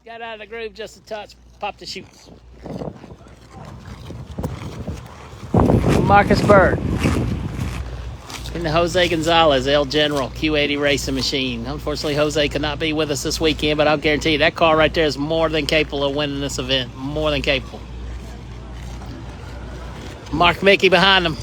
Speaker 1: Got out of the groove just a touch. Popped the chutes. Marcus Bird. In the Jose Gonzalez El General Q80 racing machine. Unfortunately, Jose could not be with us this weekend, but I'll guarantee you that car right there is more than capable of winning this event. More than capable. Mark Mickey behind him.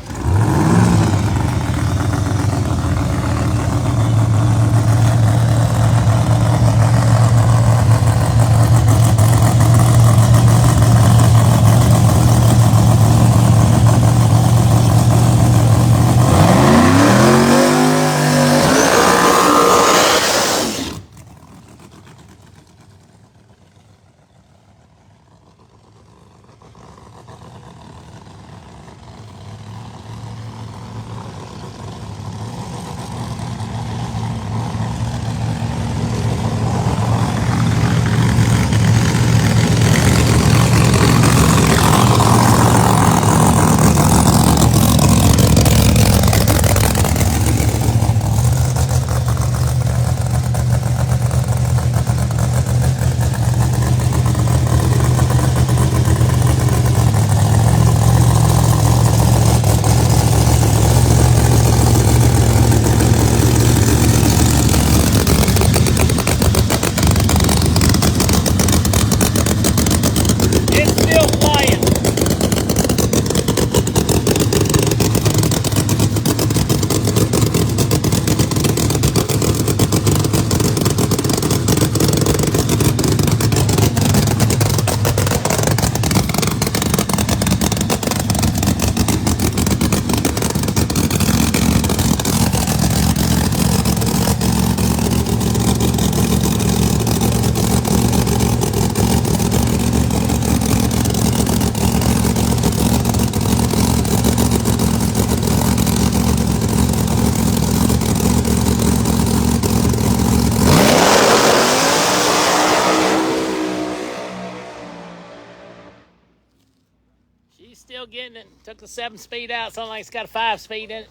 Speaker 1: Still getting it. Took the 7-speed out. Something like it's got a 5-speed in it.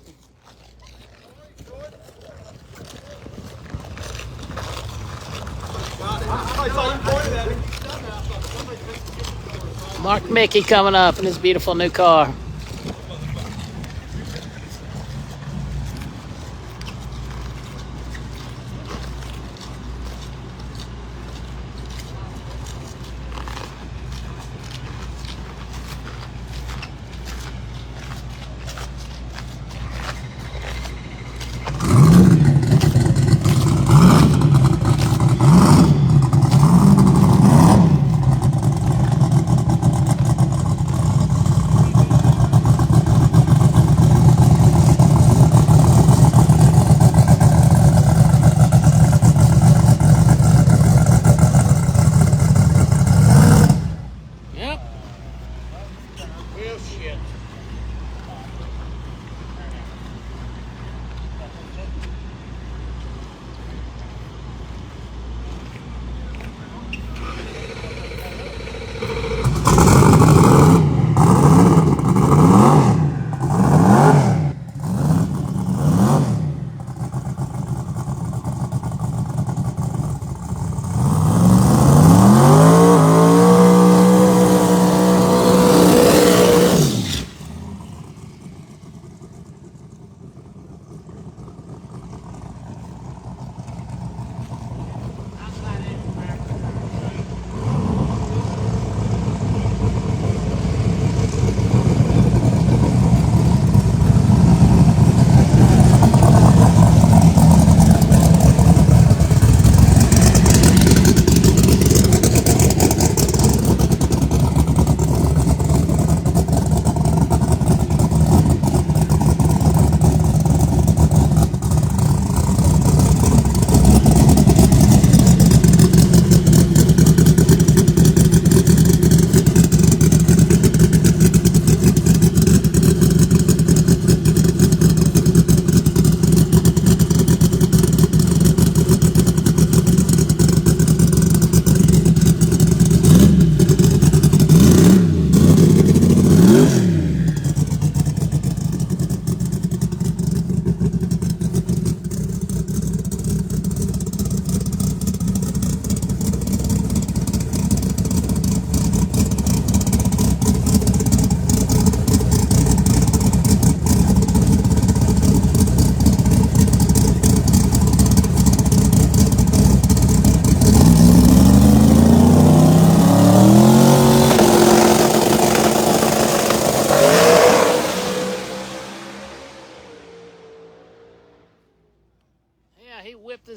Speaker 1: Mark Mickey coming up in his beautiful new car.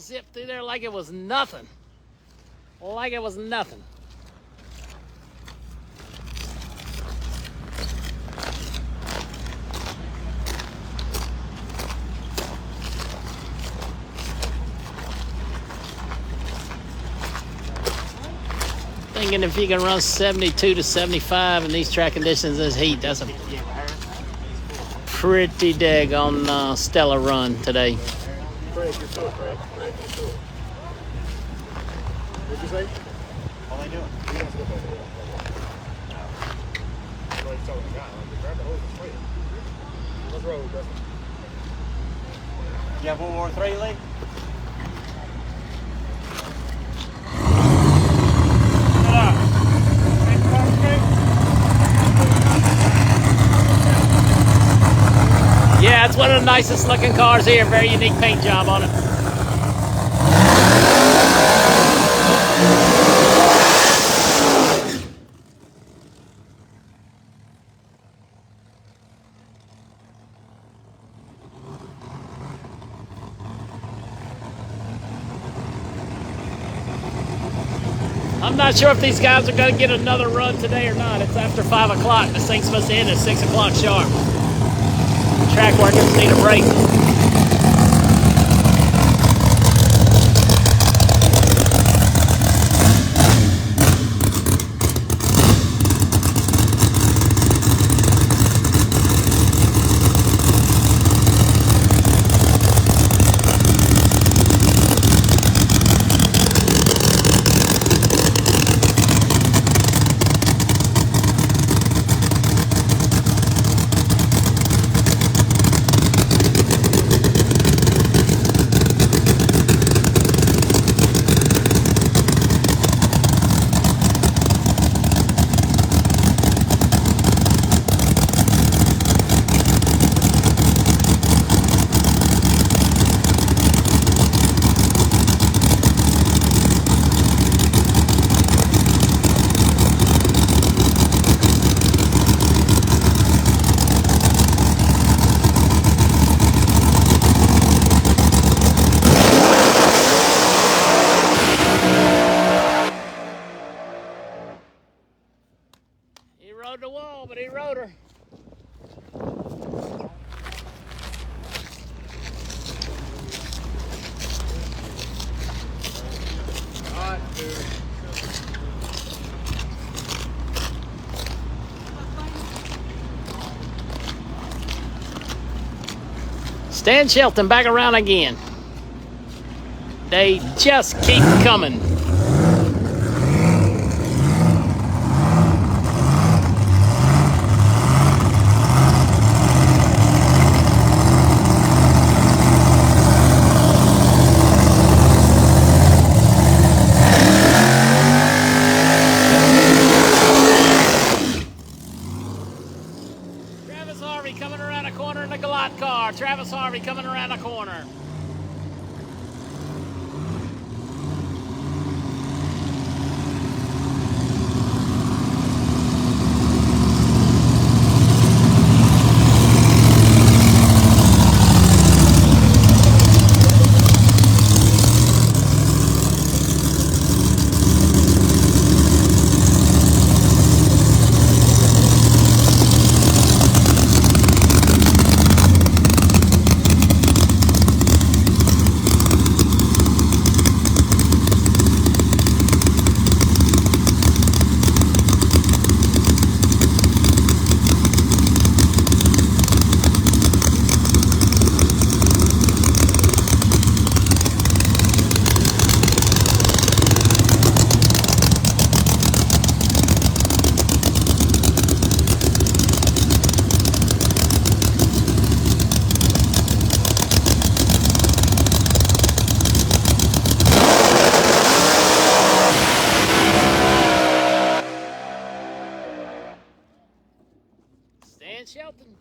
Speaker 1: just zipped through there like it was nothing. Like it was nothing. Thinking if you can run 72 to 75 in these track conditions in this heat, that's a pretty daggone stellar run today.
Speaker 3: Craig, you're so Craig. Craig, you're so. What'd you say? All I doing? He wants to go back there. That's what he's telling the guy. Like, grab the hose and spray it. Let's roll, Preston.
Speaker 5: You have 1 more 3, Lee?
Speaker 1: Yeah, it's one of the nicest looking cars here. Very unique paint job on it. I'm not sure if these guys are going to get another run today or not. It's after 5 o'clock. This thing's supposed to end at 6 o'clock sharp. Track workers need a break. The wall, but he rode her.
Speaker 3: Hot, dude.
Speaker 1: Stan Shelton back around again. They just keep coming. Coming around a corner in the Galot car. Travis Harvey coming around a corner. Stan Shelton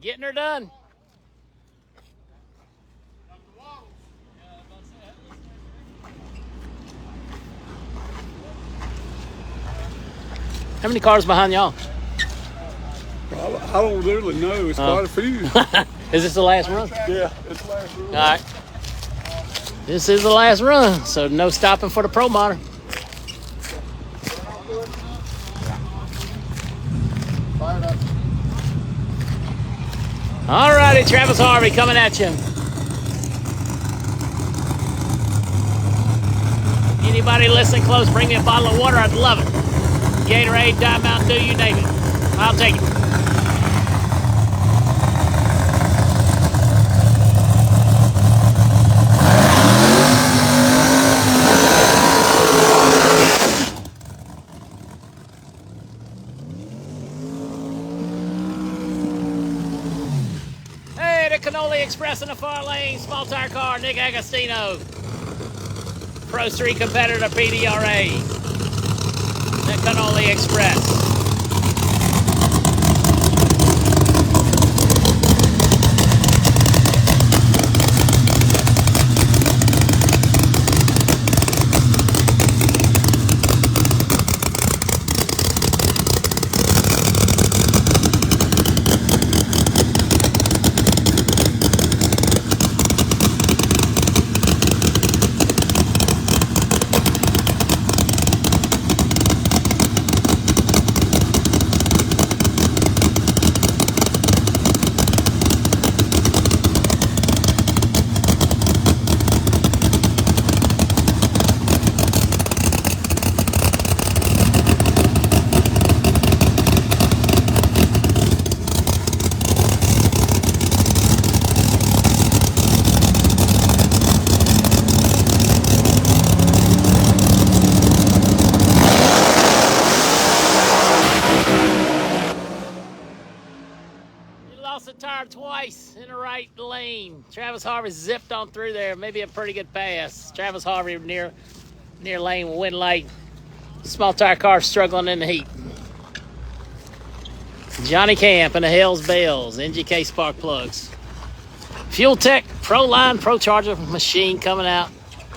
Speaker 1: getting her done. How many cars behind y'all?
Speaker 6: I don't really know. It's quite a few.
Speaker 1: Is this the last run?
Speaker 6: Yeah, it's the last run.
Speaker 1: All right. This is the last run, so no stopping for the ProModer.
Speaker 3: Fired up.
Speaker 1: All righty, Travis Harvey coming at you. Anybody listening close, bring me a bottle of water. I'd love it. Gatorade, Diet Mountain Dew, you name it. I'll take it. Hey, the Cannoli Express in the far lane. Small tire car, Nick Agostino. Pro Street competitor, PDRA. The Cannoli Express. Twice in the right lane. Travis Harvey zipped on through there. Maybe a pretty good pass. Travis Harvey near lane win light. Small tire car struggling in the heat. Johnny Camp and the Hells Bells. NGK spark plugs. Fuel Tech Pro Line Pro Charger machine coming out.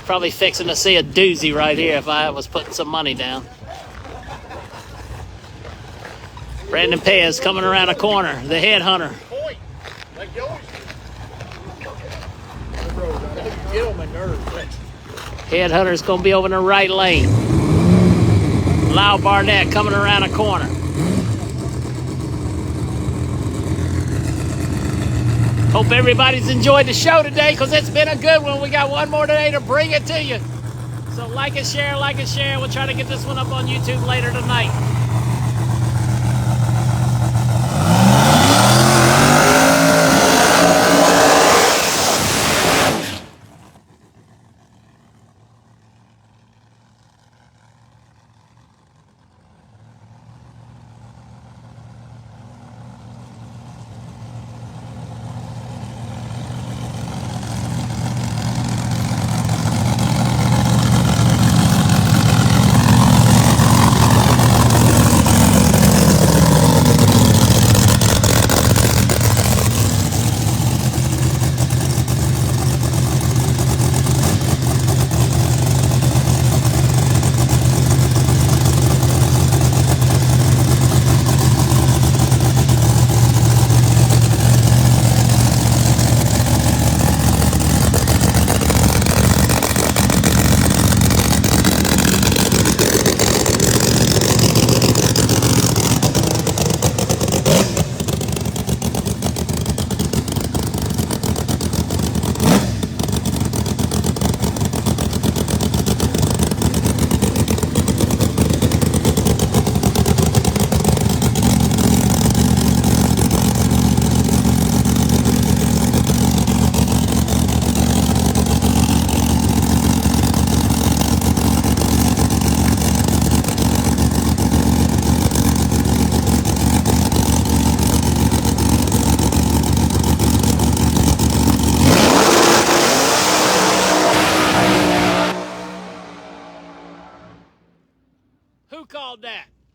Speaker 1: Probably fixing to see a doozy right here if I was putting some money down. Brandon Pez coming around a corner. The headhunter.
Speaker 3: Like you always do. Get on my nerves.
Speaker 1: Headhunter's going to be over in the right lane. Lyle Barnett coming around a corner. Hope everybody's enjoyed the show today because it's been a good one. We got one more today to bring it to you. So like and share, like and share. We'll try to get this one up on YouTube later tonight.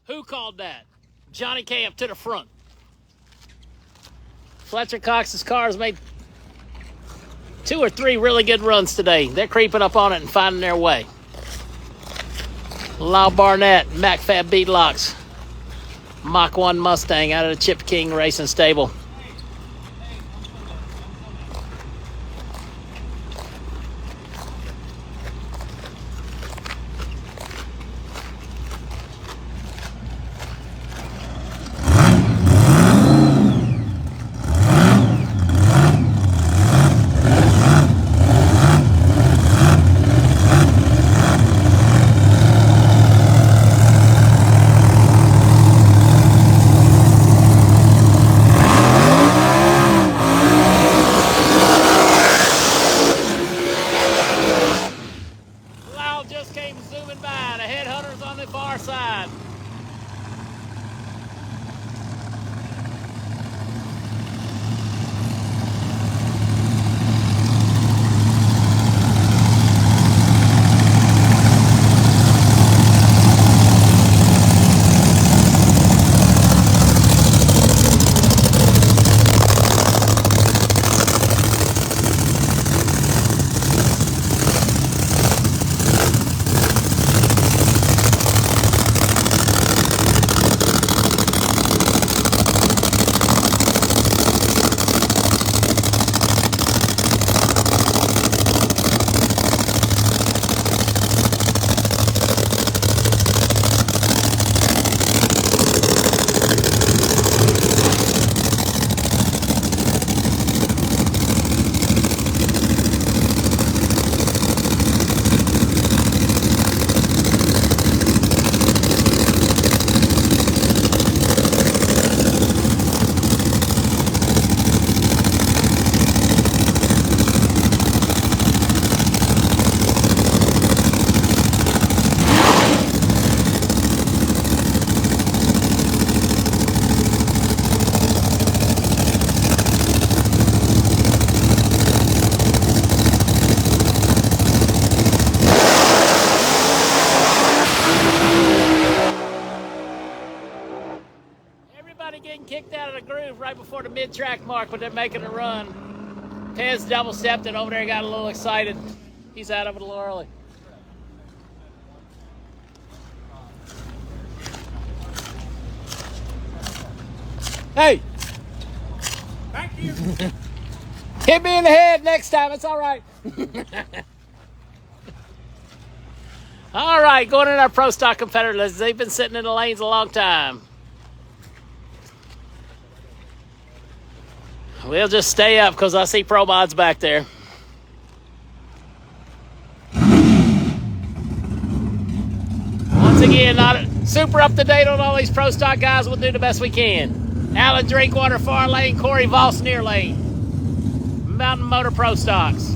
Speaker 1: Who called that? Johnny Camp to the front. Fletcher Cox's cars made 2 or 3 really good runs today. They're creeping up on it and finding their way. Lyle Barnett, MacFab Beatlocks, Mach 1 Mustang out of the Chip King Racing Stable. kicked out of the groove right before the mid-track mark, but they're making a run. Pez double-stepped it over there, got a little excited. He's out of it a little early. Hey!
Speaker 3: Thank you.
Speaker 1: Hit me in the head next time, it's all right. All right, going in our Pro Stock competitors. They've been sitting in the lanes a long time. We'll just stay up because I see ProMod's back there. Once again, not super up to date on all these Pro Stock guys. We'll do the best we can. Alan Drinkwater, far lane. Corey Voss, near lane. Mountain Motor Pro Stocks.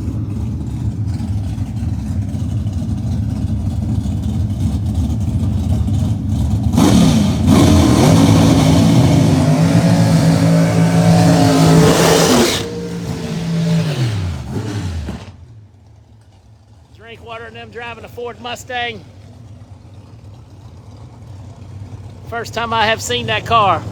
Speaker 1: Drinkwater and them driving a Ford Mustang. First time I have seen that car.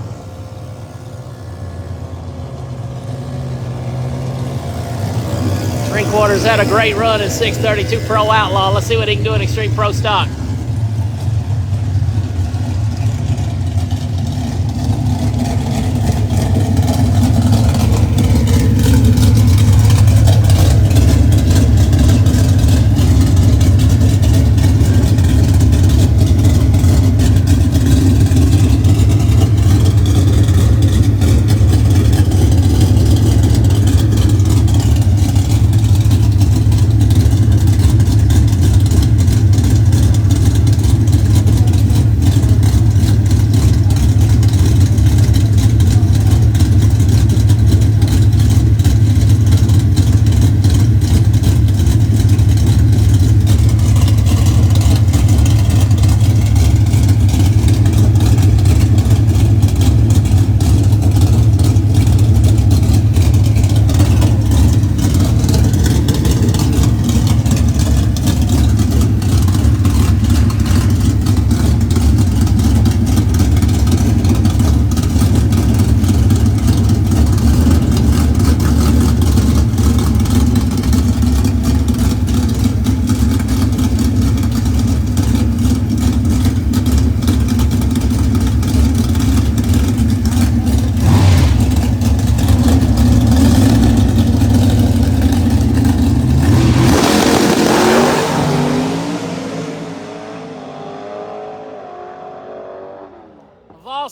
Speaker 1: Drinkwater's had a great run in 632 Pro Outlaw. Let's see what he can do in Extreme Pro Stock.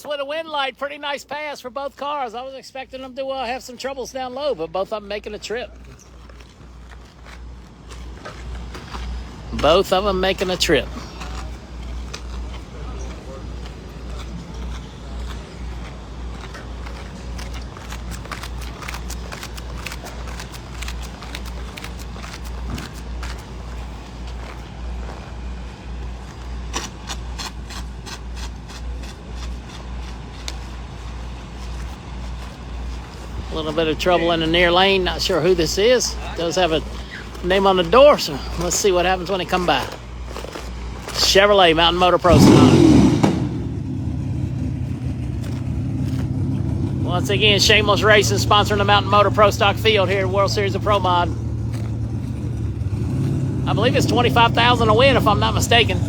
Speaker 1: With a wind light, pretty nice pass for both cars. I was expecting them to have some troubles down low, but both of them making a trip. Both of them making a trip. A little bit of trouble in the near lane. Not sure who this is. Does have a name on the door, so let's see what happens when they come by. Chevrolet Mountain Motor Pro Stock. Once again, Shameless Racing sponsoring the Mountain Motor Pro Stock field here at World Series of Pro Mod. I believe it's $25,000 a win, if I'm not mistaken.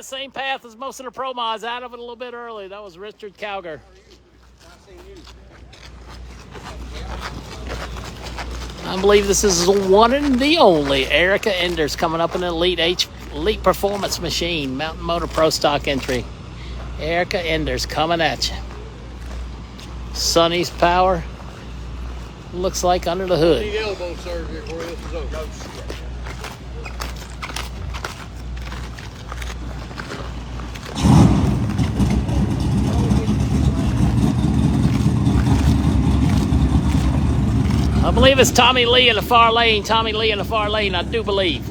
Speaker 1: same path as most of the Pro Mods, out of it a little bit early. That was Richard Calger. I believe this is the one and the only Erica Enders coming up in an Elite Performance Machine, Mountain Motor Pro Stock entry. Erica Enders coming at you. Sonny's Power. Looks like under the hood.
Speaker 3: Need elbow surgery for this is over.
Speaker 1: I believe it's Tommy Lee in the far lane. Tommy Lee in the far lane, I do believe.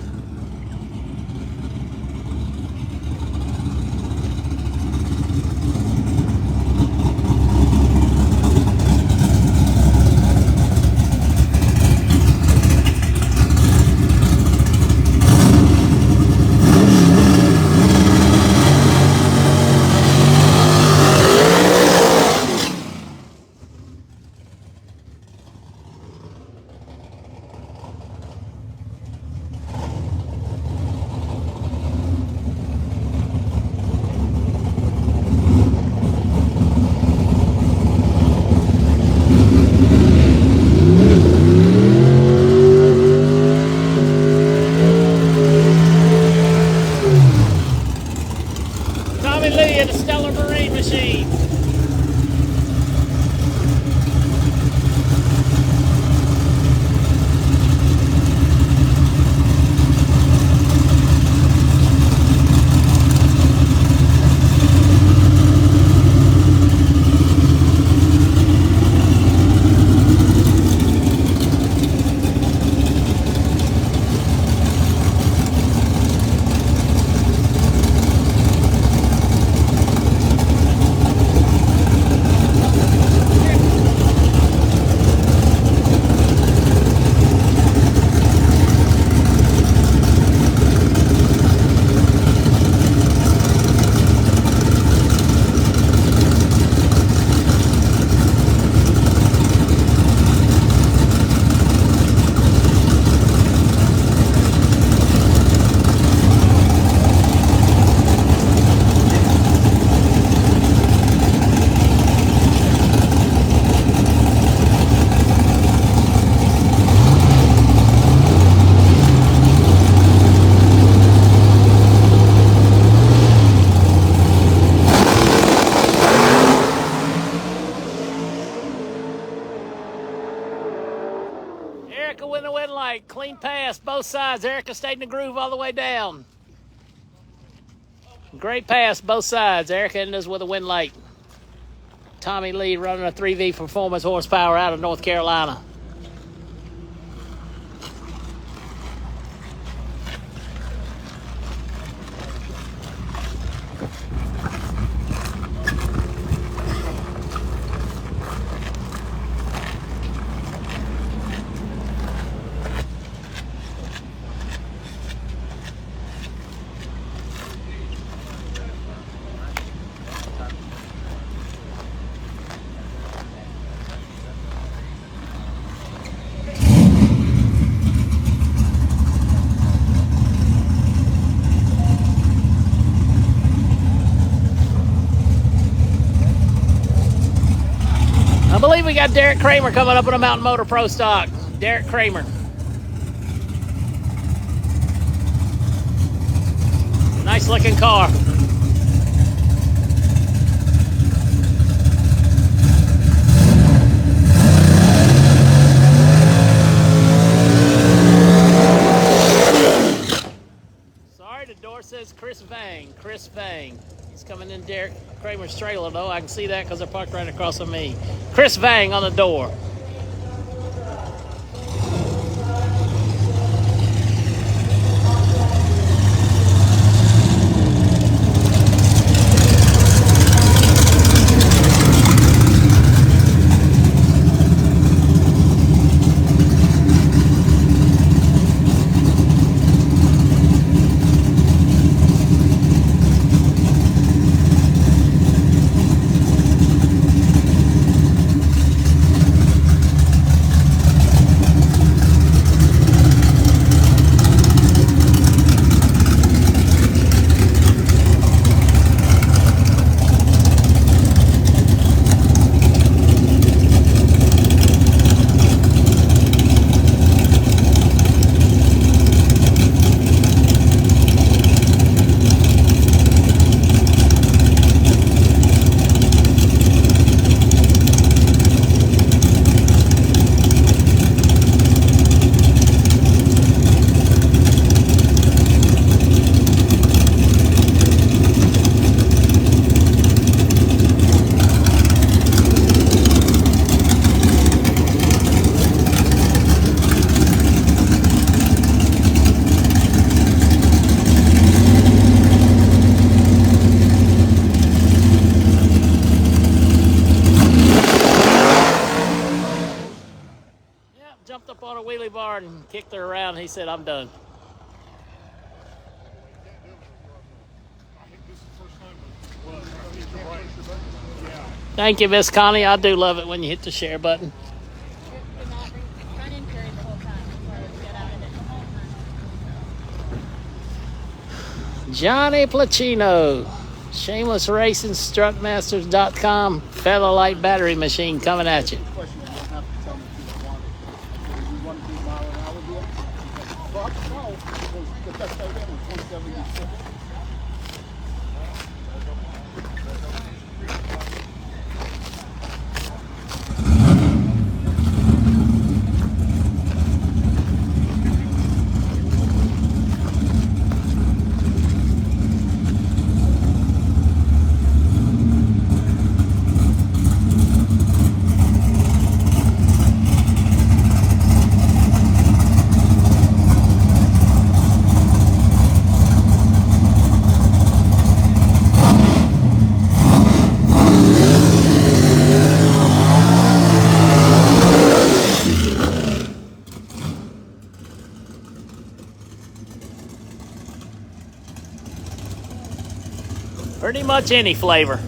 Speaker 1: Clean pass, both sides. Erica stayed in the groove all the way down. Great pass, both sides. Erica ended us with a win late. Tommy Lee running a 3V Performance horsepower out of North Carolina. I believe we got Derek Kramer coming up in a Mountain Motor Pro Stock. Derek Kramer. Nice looking car. Sorry, the door says Chris Vang. Chris Vang. He's coming in Derek Kramer's trailer, though. I can see that because they're parked right across from me. Chris Vang on the door. wheelie bar and kicked her around. He said, I'm done. Thank you, Miss Connie. I do love it when you hit the share button. Johnny Pluchino, Shameless Racing, Strutmasters.com, Fellow Light Battery Machine coming at you. Pretty much any flavor.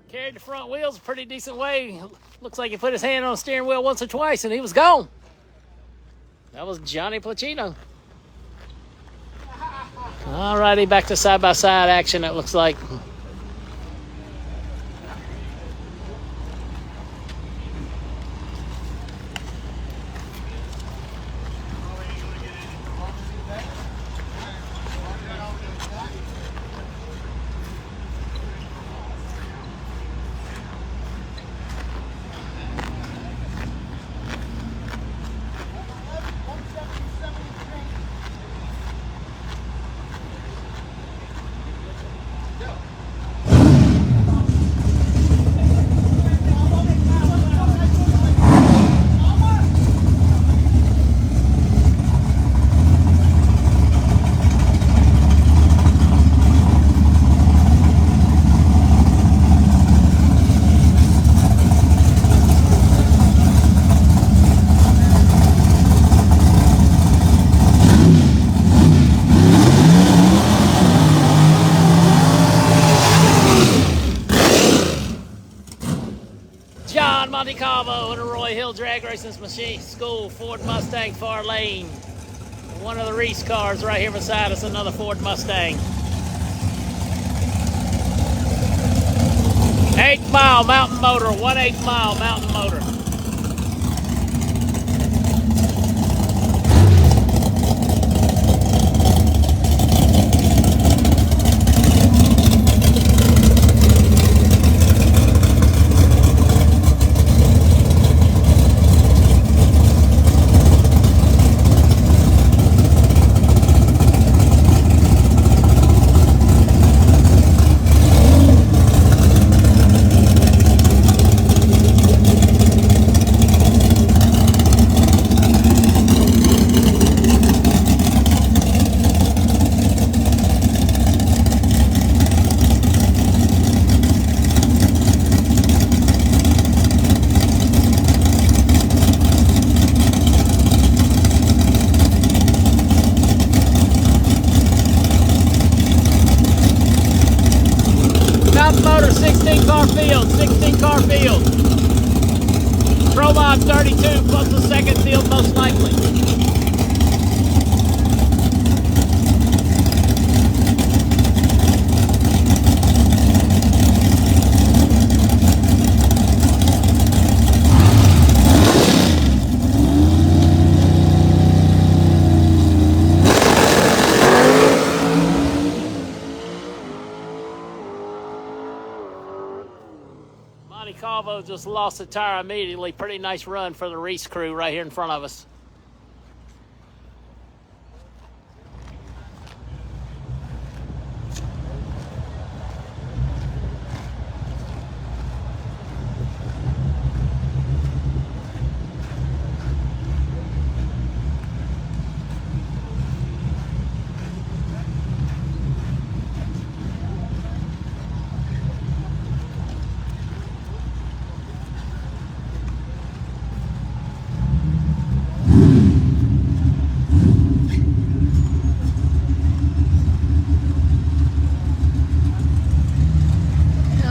Speaker 1: Carried the front wheels a pretty decent way. Looks like he put his hand on the steering wheel once or twice and he was gone. That was Johnny Pluchino. Alrighty, back to side-by-side action, it looks like. Monte Carlo in a Roy Hill Drag Racing Machine School Ford Mustang far lane. One of the Reese cars right here beside us, another Ford Mustang. 8 mile mountain motor, 1/8 mile mountain motor. car field. ProModer 32 plus the second field most likely. Calvo just lost a tire immediately. Pretty nice run for the Reese crew right here in front of us.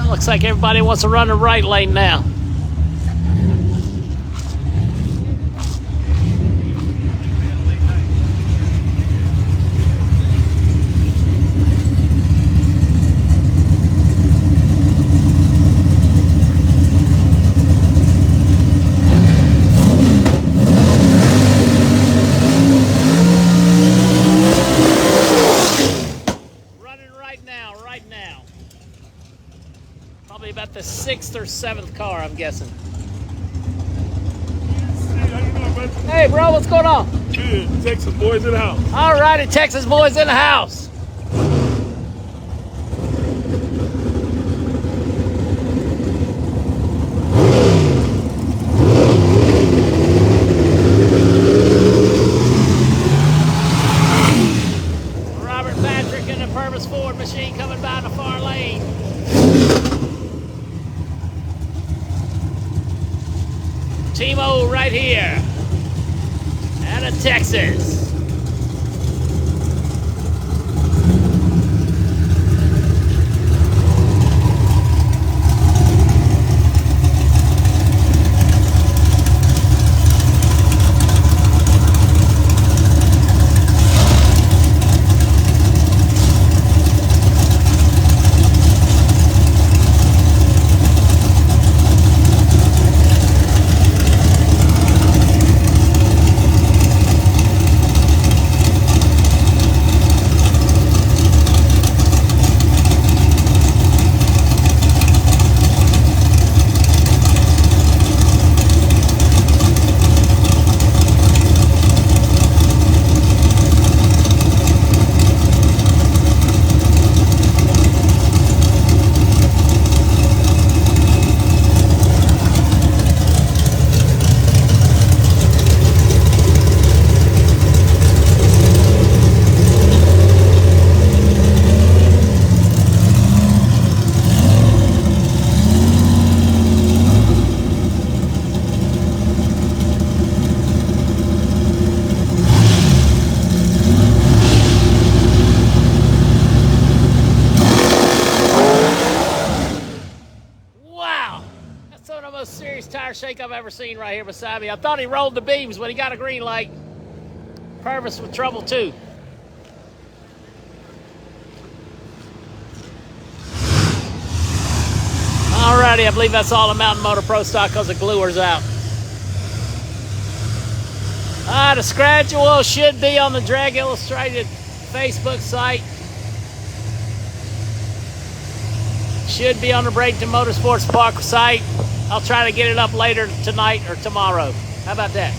Speaker 1: Looks like everybody wants to run the right lane now. Probably about the 6th or 7th car, I'm guessing. Hey, bro, what's going on?
Speaker 6: Good. Texas boys in the house.
Speaker 1: All righty, Texas boys in the house. Robert Patrick in the Purvis Ford machine coming by in the far lane. Timo right here, out of Texas. Tire shake I've ever seen right here beside me. I thought he rolled the beams, but he got a green light. Purvis with trouble too. Alrighty, I believe that's all the Mountain Motor Pro stock because the gluer's out. The schedule should be on the Drag Illustrated Facebook site. Should be on the Bradenton Motorsports Park site. I'll try to get it up later tonight or tomorrow. How about that?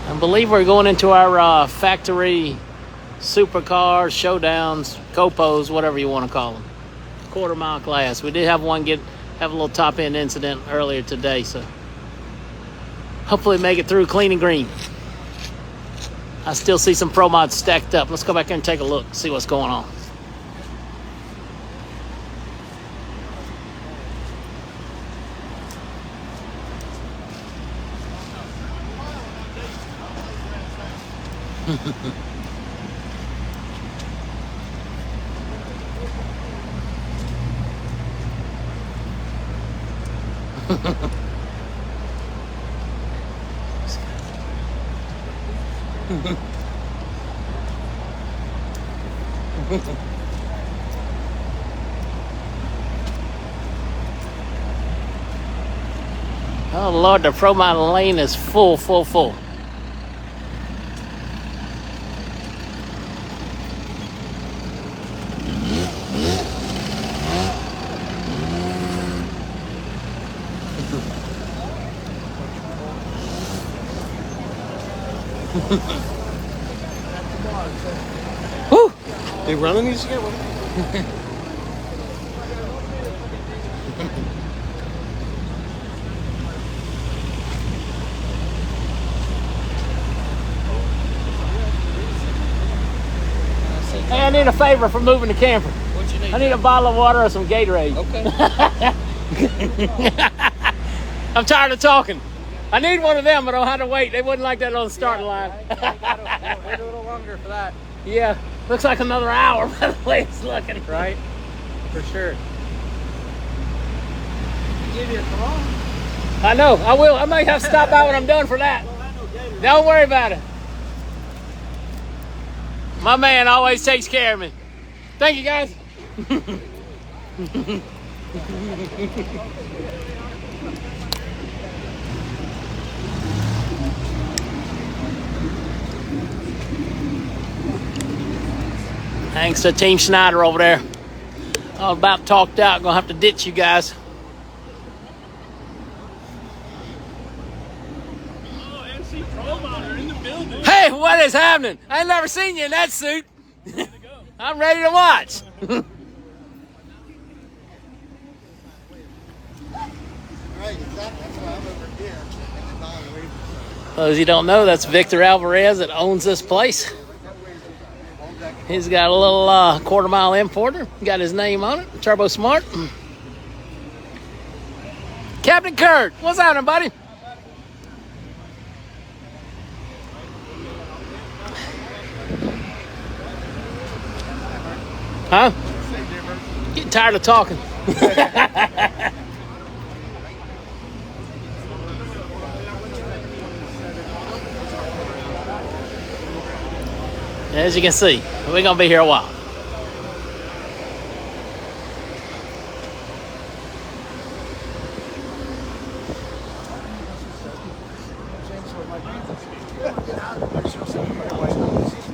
Speaker 1: I believe we're going into our factory supercars, showdowns, copos, whatever you want to call them. Quarter mile class. We did have one have a little top end incident earlier today, so hopefully make it through clean and green. I still see some ProMods stacked up. Let's go back there and take a look, see what's going on. Oh Lord, the ProModer lane is full. Woo!
Speaker 4: They running these again?
Speaker 1: Hey, I need a favor for moving the camper.
Speaker 4: What you need?
Speaker 1: I need a bottle of water or some Gatorade.
Speaker 4: Okay.
Speaker 1: I'm tired of talking. I need one of them, but I don't have to wait. They wouldn't like that on the starting line.
Speaker 4: Wait a little longer for that.
Speaker 1: Yeah, looks like another hour by the way it's looking.
Speaker 4: Right? For sure. Give you a call.
Speaker 1: I know, I will. I might have to stop by when I'm done for that. Don't worry about it. My man always takes care of me. Thank you, guys. Thanks to Team Schneider over there. I'm about talked out. Gonna have to ditch you guys.
Speaker 6: Oh, NCProModer in the building.
Speaker 1: Hey, what is happening? I ain't never seen you in that suit. I'm ready to watch. Those you don't know, that's Victor Alvarez that owns this place. He's got a little quarter mile importer. Got his name on it. Turbo Smart. Captain Kurt, what's happening, buddy? Huh? Getting tired of talking. As you can see, we're gonna be here a while.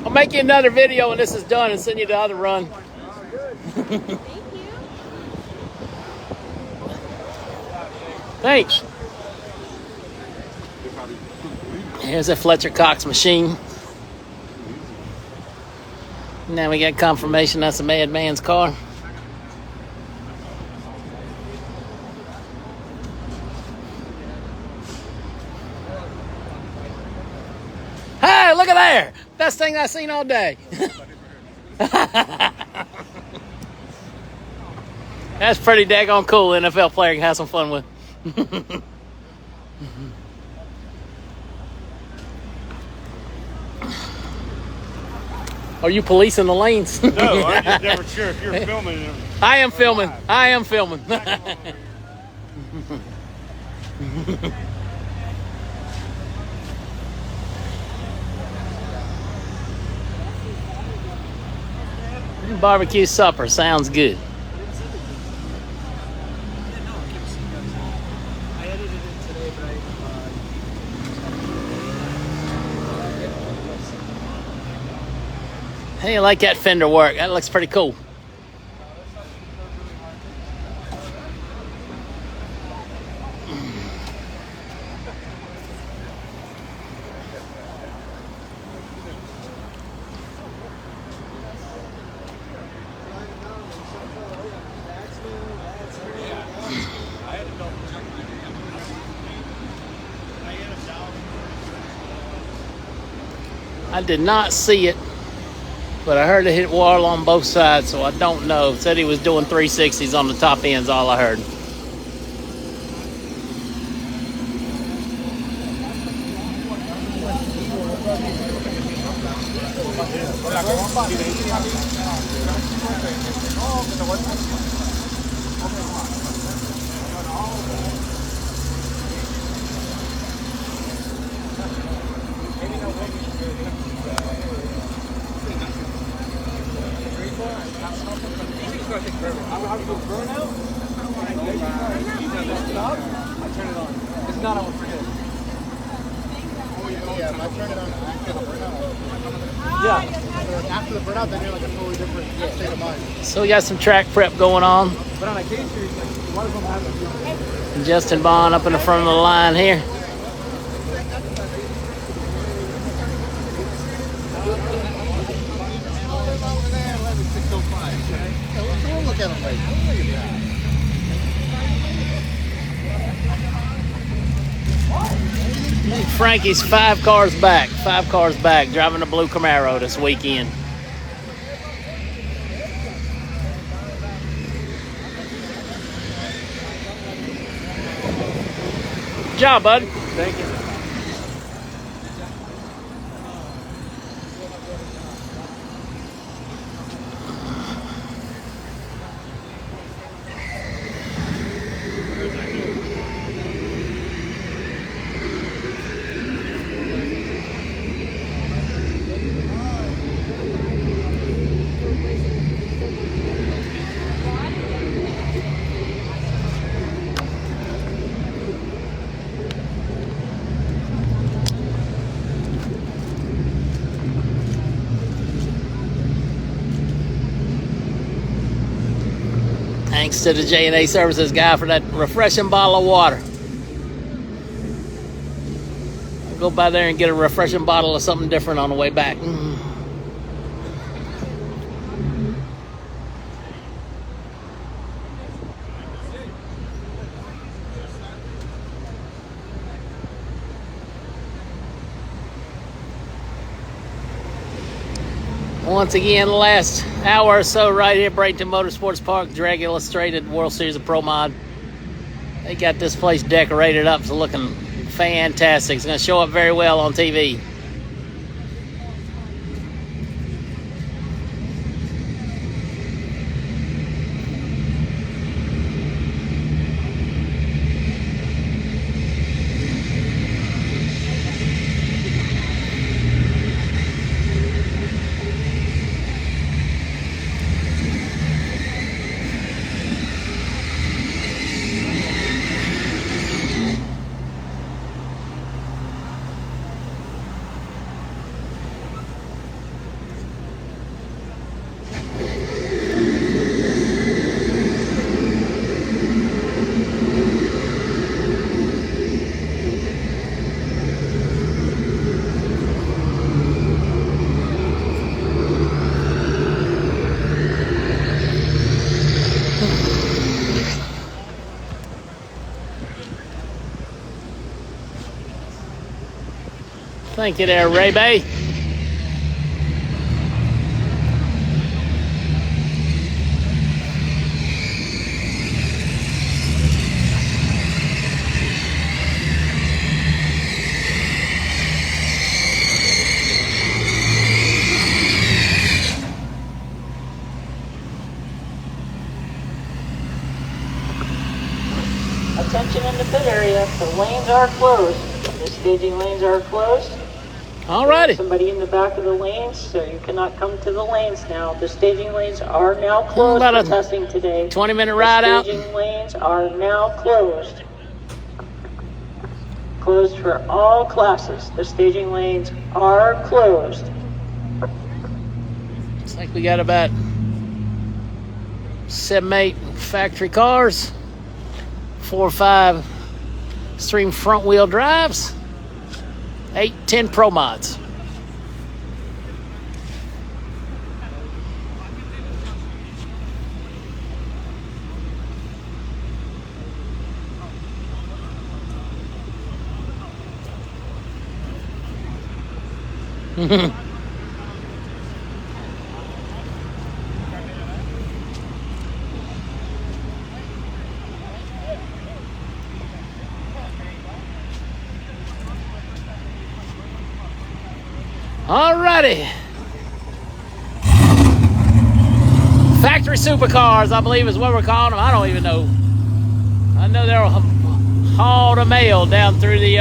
Speaker 1: I'll make you another video when this is done and send you the other run. Thanks. Here's a Fletcher Cox machine. Now we got confirmation that's a madman's car. Hey, look at there. Best thing I've seen all day. That's pretty daggone cool. NFL player can have some fun with. Are you policing the lanes?
Speaker 6: No, I just never sure if you're filming.
Speaker 1: I am filming. I am filming. Barbecue supper sounds good.
Speaker 4: I edited it today, but
Speaker 1: Hey, I like that fender work. That looks pretty cool. I did not see it, but I heard it hit wall on both sides, so I don't know. Said he was doing 360s on the top ends, all I heard.
Speaker 3: After the burnout, then you're like a totally different state of mind.
Speaker 1: So we got some track prep going on.
Speaker 3: But on a cage series, like, one of them has to be.
Speaker 1: Justin Bond up in the front of the line here.
Speaker 3: Look at him,
Speaker 1: Frankie's 5 cars back, driving a blue Camaro this weekend. Good job, bud.
Speaker 3: Thank you.
Speaker 1: Thanks to the J&A Services guy for that refreshing bottle of water. I'll go by there and get a refreshing bottle of something different on the way back. Once again, the last hour or so right here at Bradenton Motorsports Park, Drag Illustrated World Series of Pro Mod. They got this place decorated up, so looking fantastic. It's going to show up very well on TV. Thank you there, Ray Bay.
Speaker 2: Attention in the pit area, the lanes are closed. The staging lanes are closed.
Speaker 1: Alrighty.
Speaker 2: Somebody in the back of the lanes, so you cannot come to the lanes now. The staging lanes are now closed
Speaker 1: About
Speaker 2: for
Speaker 1: a
Speaker 2: testing today.
Speaker 1: 20-minute ride out.
Speaker 2: The staging lanes are now closed. Closed for all classes. The staging lanes are closed.
Speaker 1: Looks like we got about 7, 8 factory cars, 4 or 5 stream front wheel drives, 8, 10 Pro Mods. Alrighty. Factory supercars, I believe is what we're calling them. I don't even know. I know they're hauled a mail down through the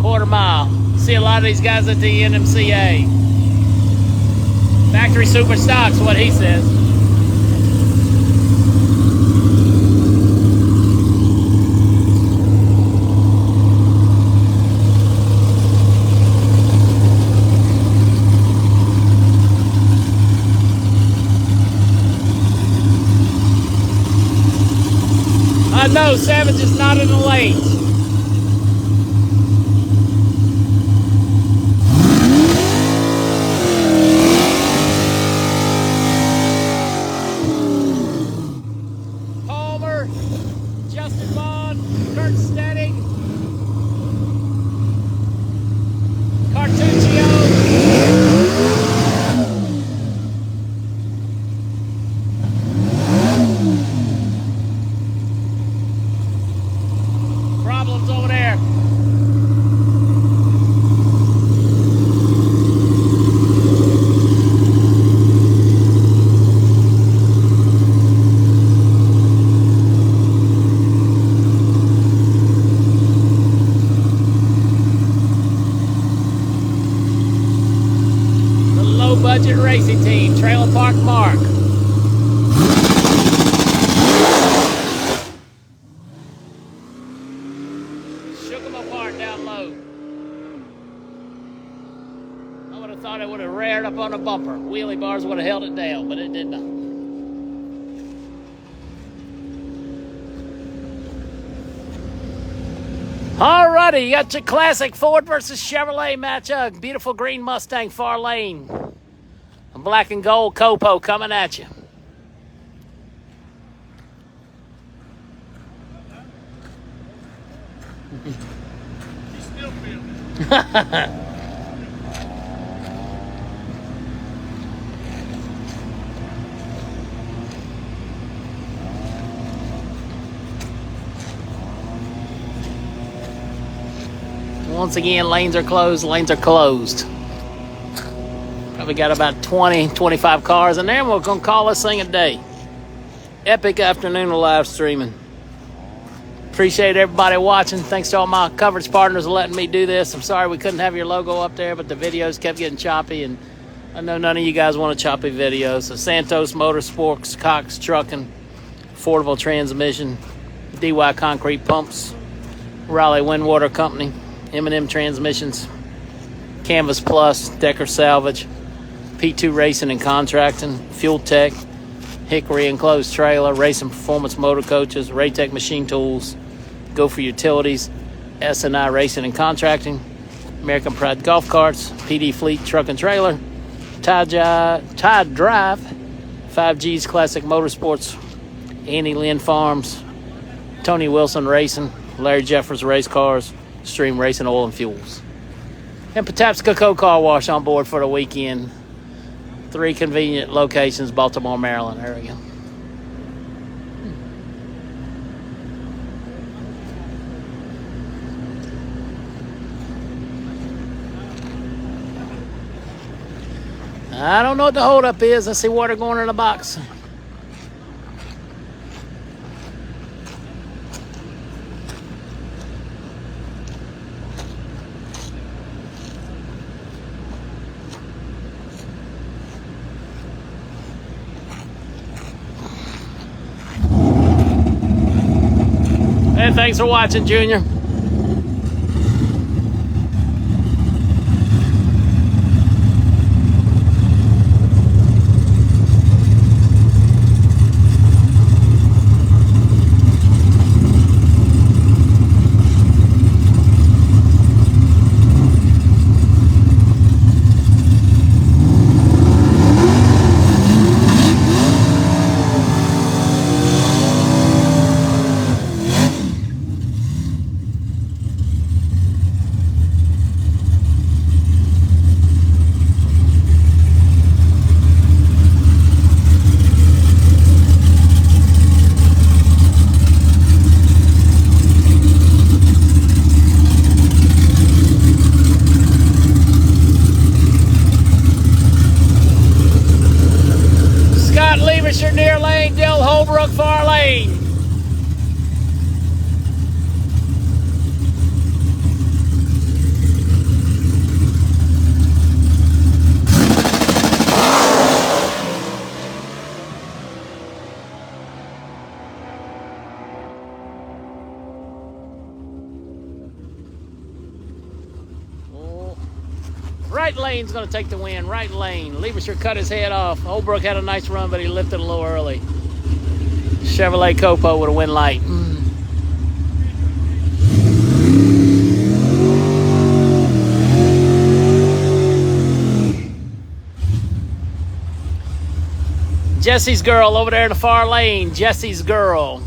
Speaker 1: quarter mile. See a lot of these guys at the NMCA. Factory super stocks, what he says. No, Savage is not in the lanes. Palmer, Justin Bond, Kurt Stedding, Cartuccio. Over there. The low budget racing team, Trailer Park Mark. Thought it would have reared up on the bumper. Wheelie bars would have held it down, but it did not. Alrighty, you got your classic Ford versus Chevrolet matchup. Beautiful green Mustang far lane. A black and gold Copo coming at you.
Speaker 6: He's still filming.
Speaker 1: Once again, lanes are closed. Lanes are closed. Probably got about 20, 25 cars in there, and we're going to call this thing a day. Epic afternoon of live streaming. Appreciate everybody watching. Thanks to all my coverage partners for letting me do this. I'm sorry we couldn't have your logo up there, but the videos kept getting choppy, and I know none of you guys want a choppy video. So Santos Motorsports, Cox Trucking, Affordable Transmission, DY Concrete Pumps, Raleigh Windwater Company, M&M Transmissions, Canvas Plus, Decker Salvage, P2 Racing and Contracting, Fuel Tech, Hickory Enclosed Trailer, Racing Performance Motor Coaches, Raytech Machine Tools, Go for Utilities, S&I Racing and Contracting, American Pride Golf Carts, PD Fleet Truck and Trailer, Tide Drive, 5G's Classic Motorsports, Andy Lynn Farms, Tony Wilson Racing, Larry Jeffers Race Cars, Stream Racing Oil and Fuels. And Patapsco Car Wash on board for the weekend. 3 convenient locations, Baltimore, Maryland. There we go. I don't know what the holdup is. I see water going in the box. Hey, thanks for watching, Junior. Right lane's going to take the win. Right lane. Lieberster cut his head off. Holbrook had a nice run, but he lifted a little early. Chevrolet Copo with a win light. Jesse's girl over there in the far lane. Jesse's girl.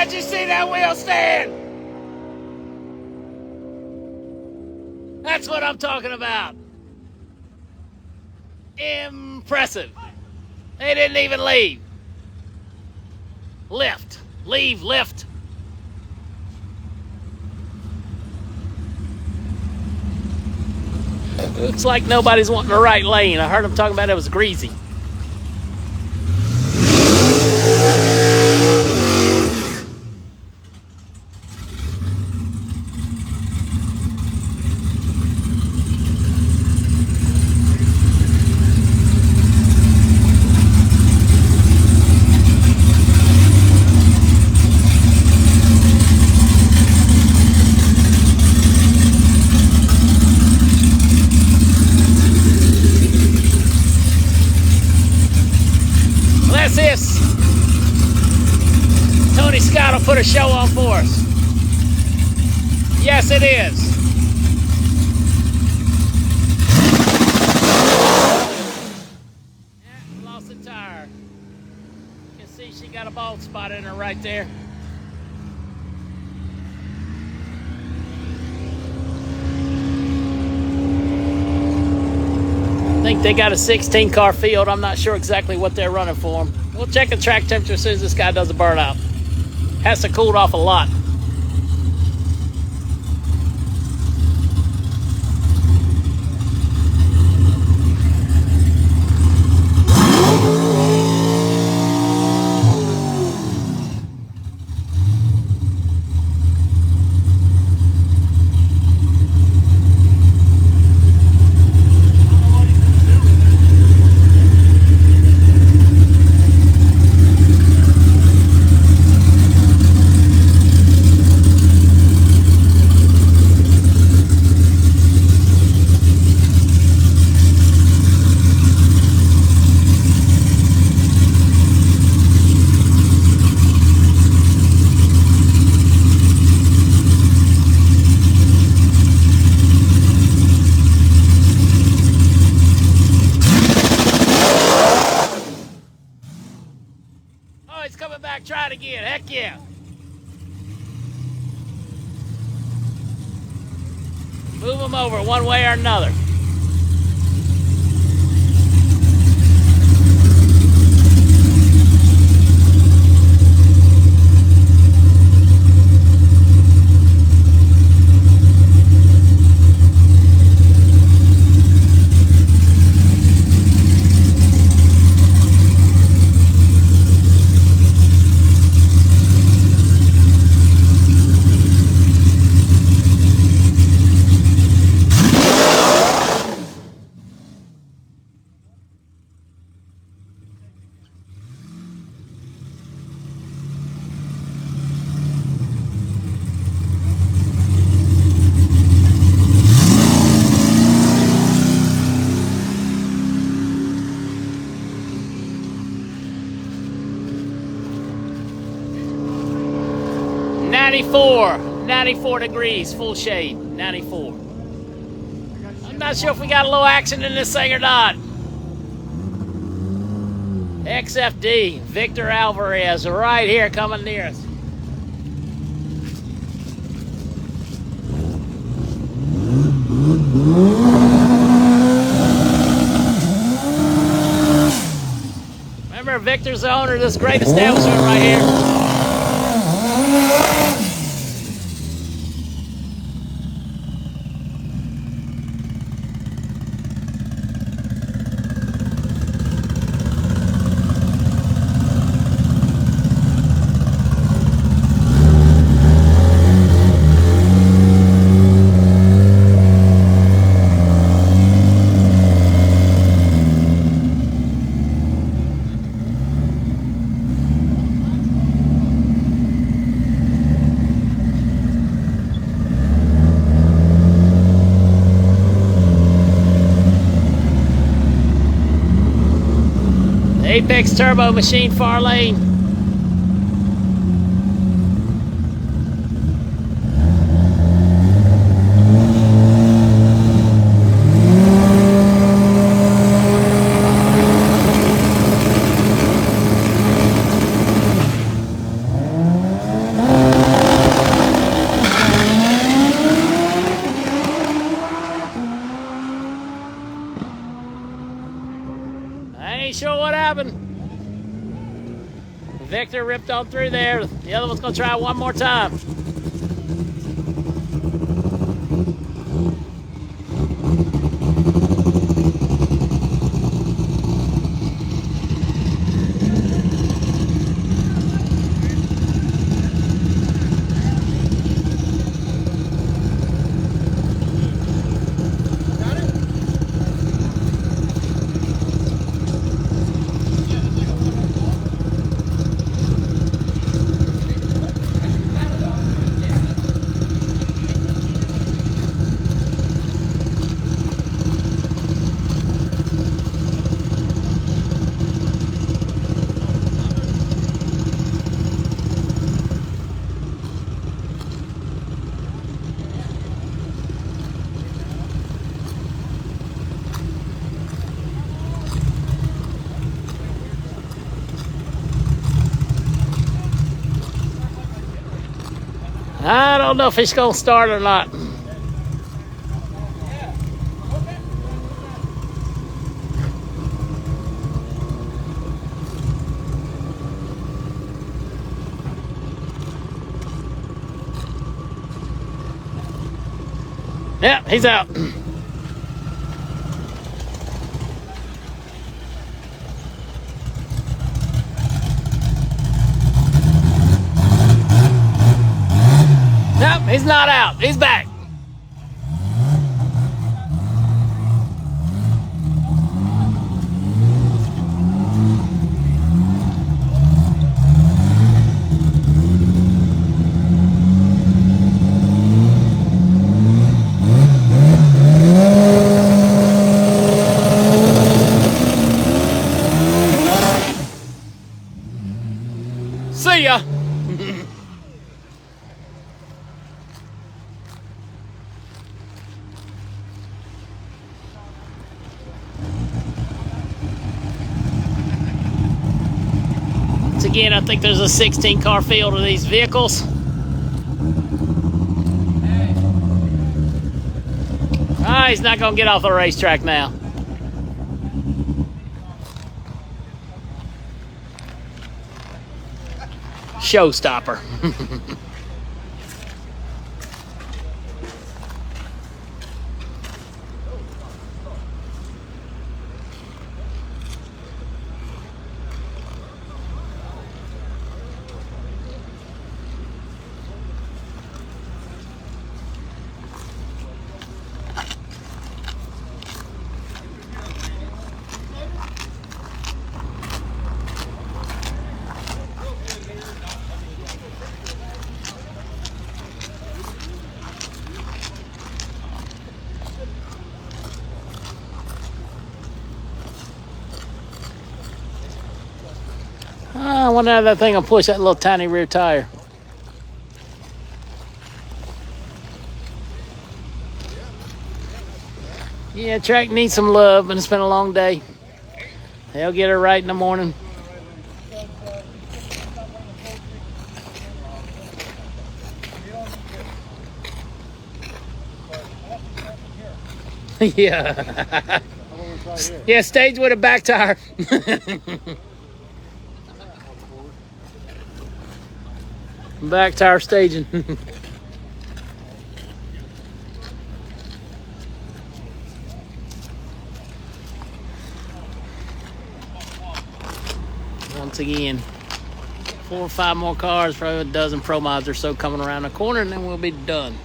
Speaker 1: Did you see that wheel stand? That's what I'm talking about. Impressive. They didn't even leave. Lift. Leave, lift. Looks like nobody's wanting the right lane. I heard them talking about it was greasy. Tony Scott will put a show on for us. Yes, it is. Yeah, lost a tire. You can see she got a bald spot in her right there. I think they got a 16-car field. I'm not sure exactly what they're running for them. We'll check the track temperature as soon as this guy does a burnout. Has to cool off a lot. Try it again. Heck yeah. Move them over one way or another. Ninety-four degrees, full shade, 94. I'm not sure if we got a little action in this thing or not. XFD, Victor Alvarez, right here coming near us. Victor's the owner of this great establishment right here. Apex Turbo Machine, far lane. I ain't sure what happened. Victor ripped on through there. The other one's gonna try one more time. I don't know if it's gonna start or not. Yeah, he's out. Nope, he's not out. He's back. See ya. Again, I think there's a 16 car field of these vehicles. Ah, he's not gonna get off the racetrack now. Showstopper. I wonder how that thing will push that little tiny rear tire. Yeah, track needs some love, and it's been a long day. They'll get her right in the morning. Yeah. Yeah, stage with a back tire. Back to our staging. Once again, 4 or 5 more cars, probably a dozen ProMods or so coming around the corner, and then we'll be done.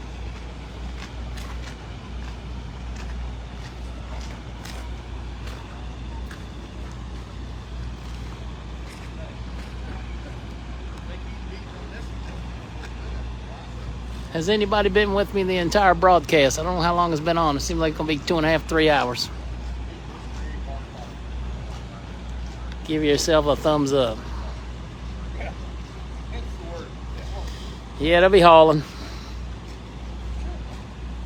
Speaker 1: Has anybody been with me the entire broadcast? I don't know how long it's been on. It seems like it's going to be 2.5, 3 hours. Give yourself a thumbs up. Yeah, they'll be hauling.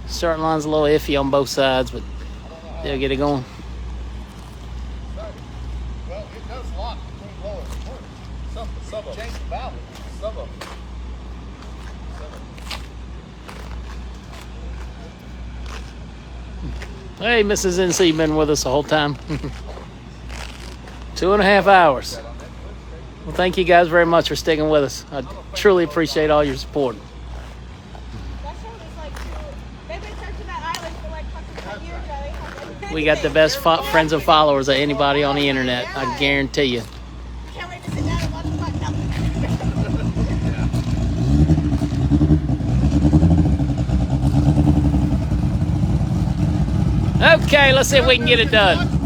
Speaker 1: Starting line's a little iffy on both sides, but they'll get it going.
Speaker 3: Well, it does lock between low and short. Some of them. Change the valve. Some of them.
Speaker 1: Hey, Mrs. NC been with us the whole time. 2.5 hours. Well, thank you guys very much for sticking with us. I truly appreciate all your support.
Speaker 5: That show was like, they've been searching that island for like fucking 10 years now. They have
Speaker 1: We got the best friends and followers of anybody on the internet. I guarantee you.
Speaker 5: I can't wait to sit down and watch the fuck
Speaker 1: Okay, let's see if we can get it done.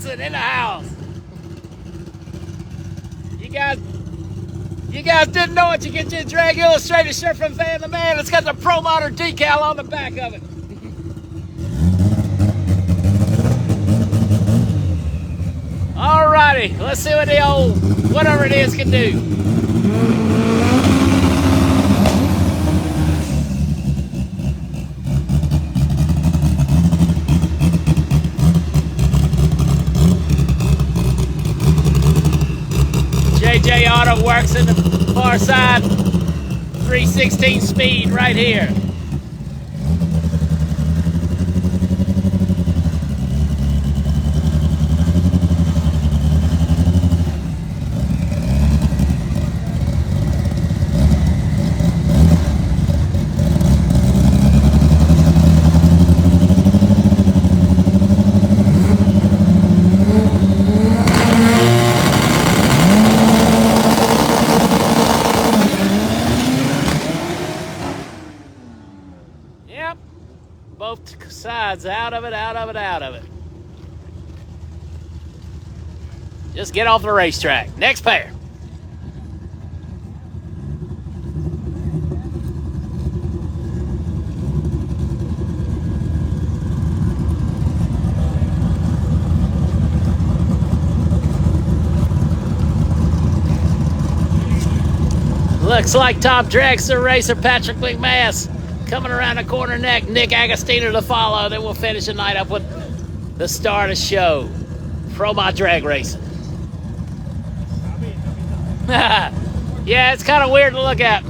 Speaker 1: In the house. You guys didn't know it. You get your Drag Illustrated shirt from Van the Man. It's got the ProModer decal on the back of it. Alrighty, let's see what the old whatever it is can do. JJ Auto works in the far side, 316 speed right here. Both sides, out of it, out of it, out of it. Just get off the racetrack. Next pair. Looks like top dragster racer Patrick McMass coming around the corner next. Nick Agostino to follow. Then we'll finish the night up with the star of the show, ProModer drag racing. Yeah, it's kind of weird to look at.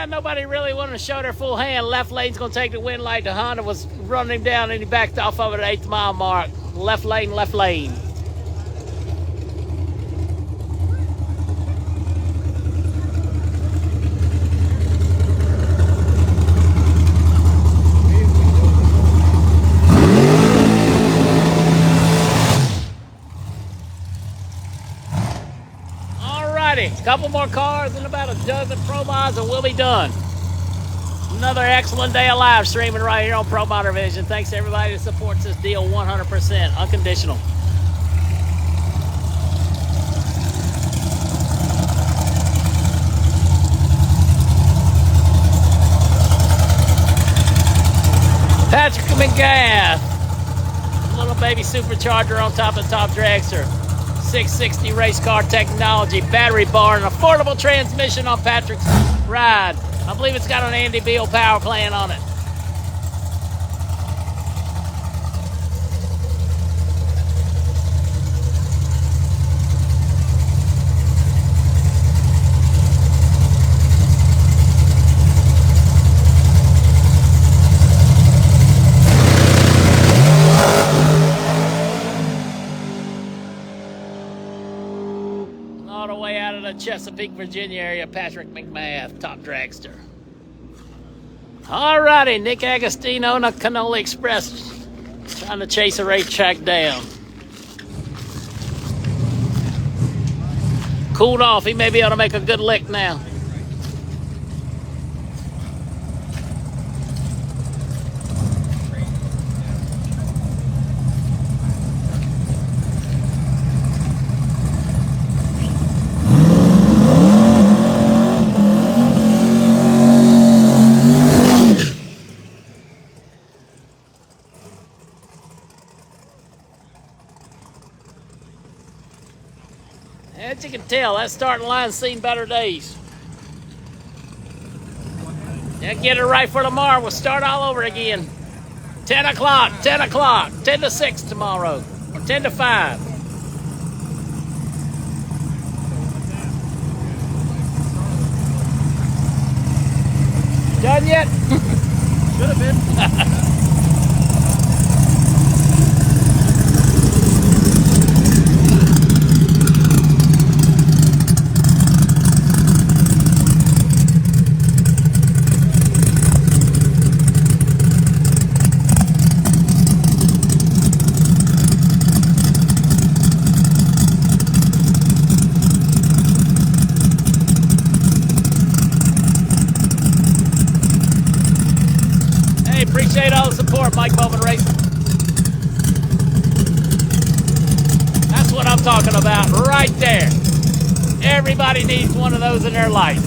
Speaker 1: Yeah, nobody really wanted to show their full hand. Left lane's going to take the win like the Honda was running him down, and he backed off of it at 8th mile mark. Left lane, left lane. A couple more cars and about a dozen ProMods and we'll be done. Another excellent day of live streaming right here on ProModer Vision. Thanks to everybody that supports this deal 100%. Unconditional. Patrick McGath. Little baby supercharger on top of the top dragster. 660 race car technology, battery bar, and affordable transmission on Patrick's ride. I believe it's got an Andy Beal power plant on it. Chesapeake, Virginia area, Patrick McMath, top dragster. Alrighty, Nick Agostino and the Cannoli Express trying to chase a racetrack down. Cooled off, he may be able to make a good lick now. As you can tell, that starting line's seen better days. Yeah, get it right for tomorrow. We'll start all over again. 10 o'clock, 10 o'clock, 10 to 6 tomorrow, or 10 to 5. Done yet?
Speaker 4: Should have been.
Speaker 1: Appreciate all the support, Mike Bowman Racing. That's what I'm talking about right there. Everybody needs one of those in their life.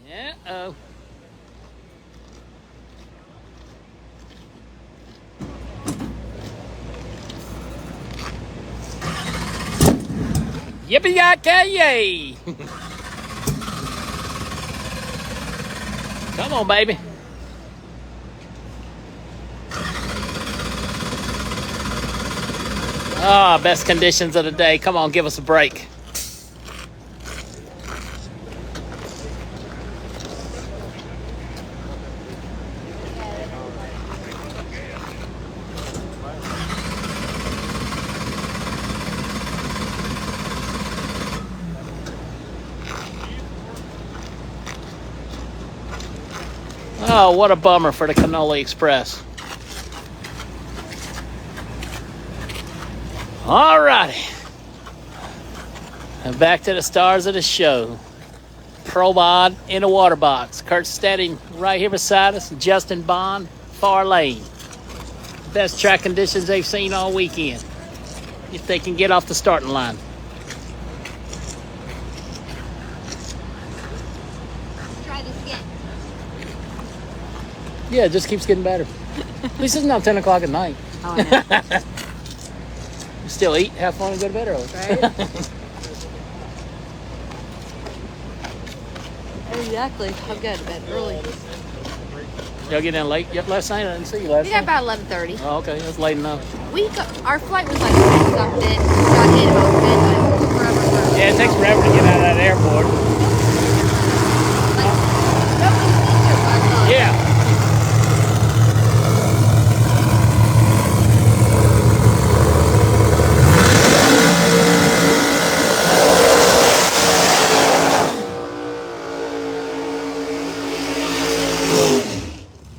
Speaker 1: Yeah-oh. Yippee-yay! Come on, baby. Ah, best conditions of the day. Come on, give us a break. Oh, what a bummer for the Cannoli Express. All righty. And back to the stars of the show. ProMod in a water box. Kurt standing right here beside us. Justin Bond, far lane. Best track conditions they've seen all weekend. If they can get off the starting line. Yeah, it just keeps getting better. At least it's not 10 o'clock at night.
Speaker 5: Oh, I know.
Speaker 1: Still eat, have fun, and go to bed early.
Speaker 5: Right? Exactly. I've got to bed early.
Speaker 1: Y'all get in late yet last night? I didn't see you last
Speaker 5: We
Speaker 1: night.
Speaker 5: got about 11:30.
Speaker 1: Oh, okay. That's late enough.
Speaker 5: Our flight was like 6 something. Got in about midnight. It took forever.
Speaker 1: Yeah, it takes forever to get out of that airport. Yeah.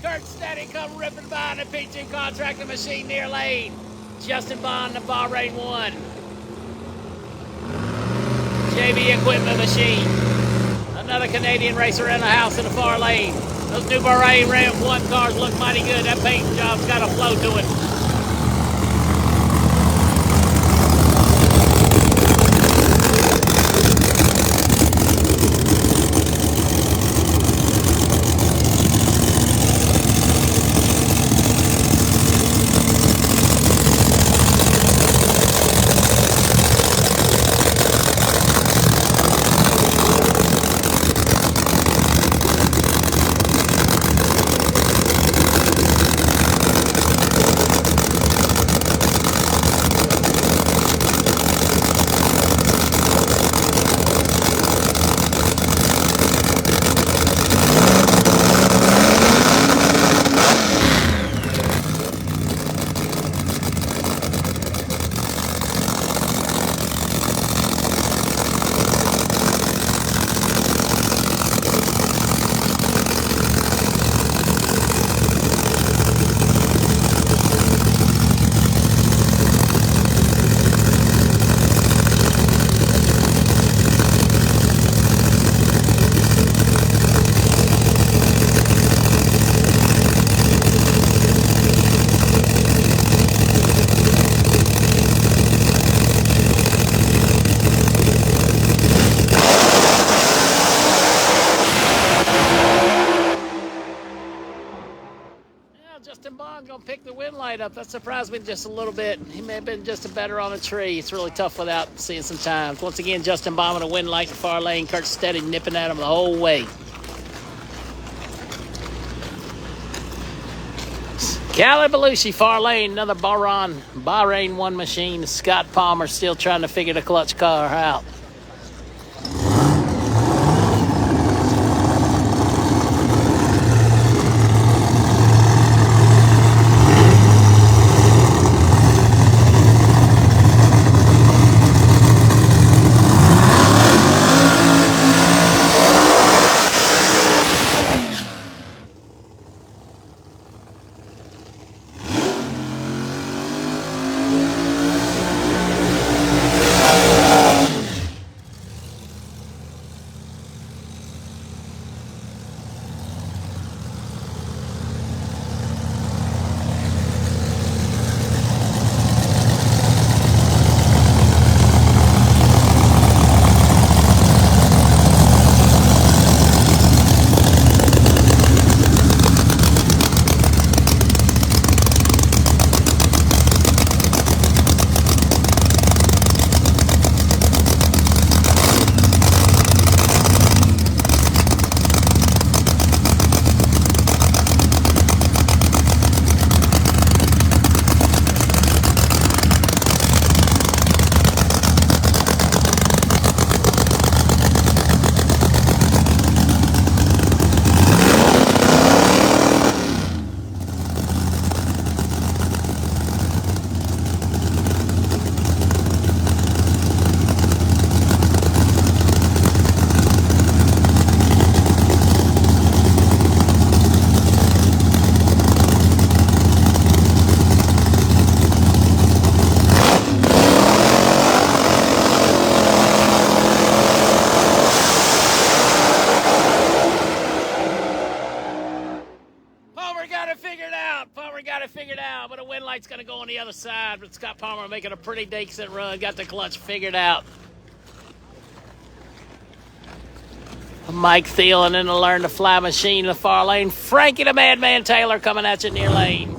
Speaker 1: Kurt Steady come ripping by the P2 contractor machine near lane. Justin Bond, the Bahrain 1. JB equipment machine. Another Canadian racer in the house in the far lane. Those new Bahrain Ram 1 cars look mighty good. That paint job's got a flow to it. Justin Bond gonna pick the wind light up. That surprised me just a little bit. He may have been just a better on a tree. It's really tough without seeing some times. Once again, Justin Bond with a wind light in the far lane. Kurt Steady nipping at him the whole way. Callie Belushi, far lane, another Bahrain 1 machine. Scott Palmer still trying to figure the clutch car out. But a wind light's going to go on the other side. But Scott Palmer making a pretty decent run. Got the clutch figured out. Mike Thielen in the Learn to Fly machine in the far lane. Frankie the Madman Taylor coming at you near lane.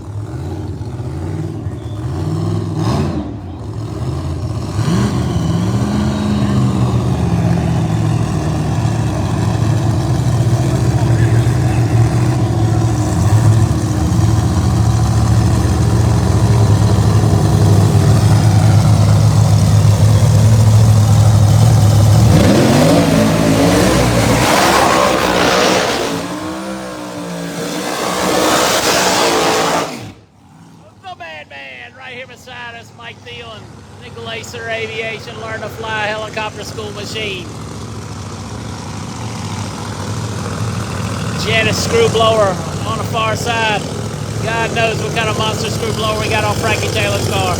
Speaker 1: machine. Janus screw blower on the far side. God knows what kind of monster screw blower we got on Frankie Taylor's car.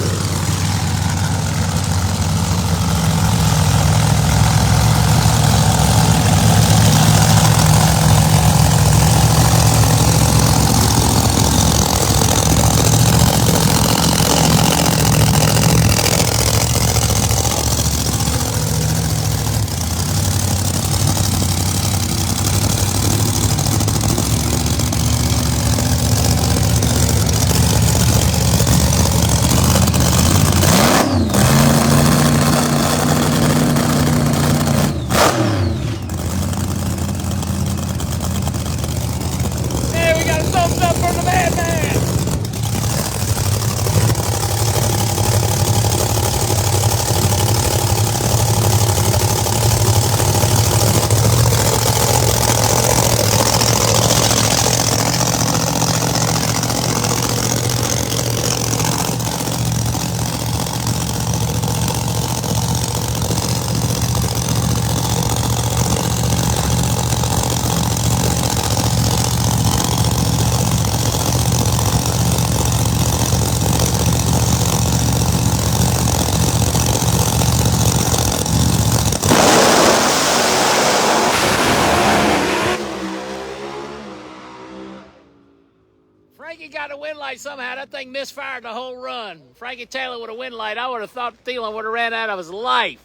Speaker 1: Frankie got a wind light somehow. That thing misfired the whole run. Frankie Taylor with a wind light, I would have thought Thielen would have ran out of his life.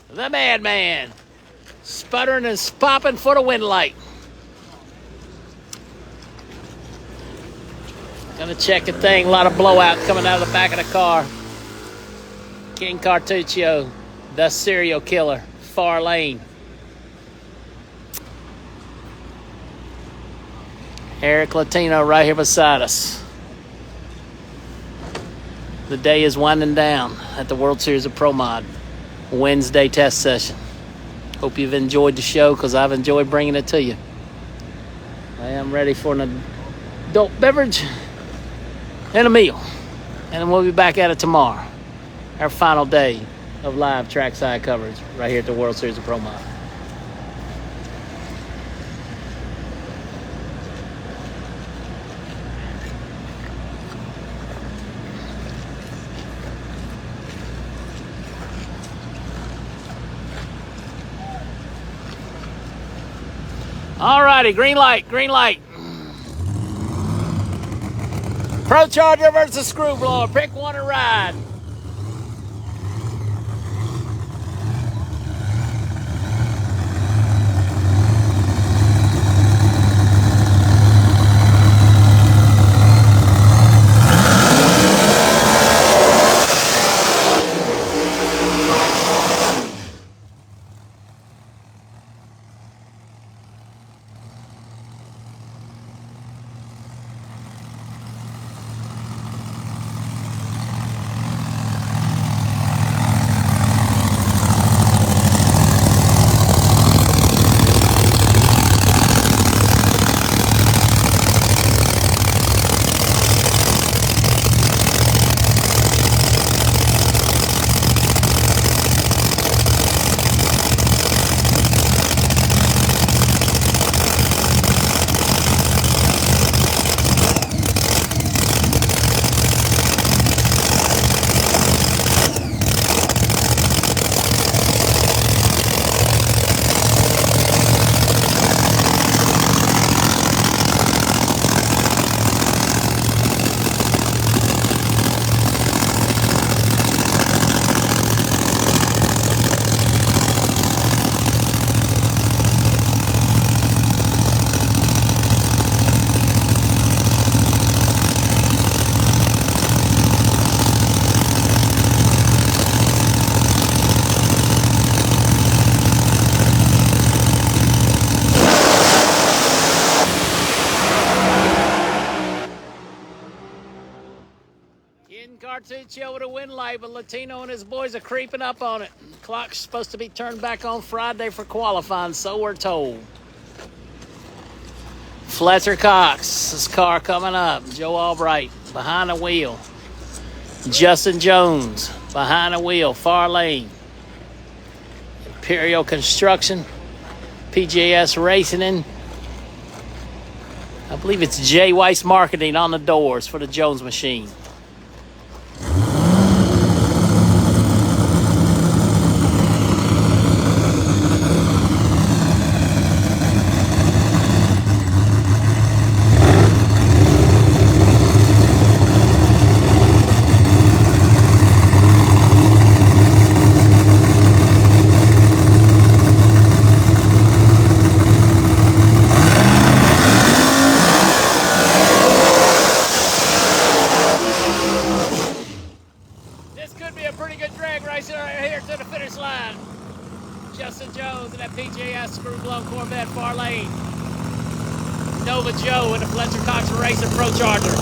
Speaker 1: The madman. Sputtering and popping for the wind light. Gonna check the thing. A lot of blowout coming out of the back of the car. King Cartuccio, the serial killer, far lane. Eric Latino right here beside us. The day is winding down at the World Series of ProModer. Wednesday test session. Hope you've enjoyed the show because I've enjoyed bringing it to you. I am ready for an adult beverage and a meal. And then we'll be back at it tomorrow. Our final day of live trackside coverage right here at the World Series of ProModer. All righty, green light, green light. Pro Charger versus Screw Blower. Pick one and ride. Cartuccio with a wind light, but Latino and his boys are creeping up on it. The clock's supposed to be turned back on Friday for qualifying, so we're told. Fletcher Cox, his car coming up. Joe Albright behind the wheel. Justin Jones Behind the wheel, far lane. Imperial Construction. PJS Racing in. I believe it's J. Weiss Marketing on the doors for the Jones machine. Joe in the Fletcher Cox Racing Pro Charger.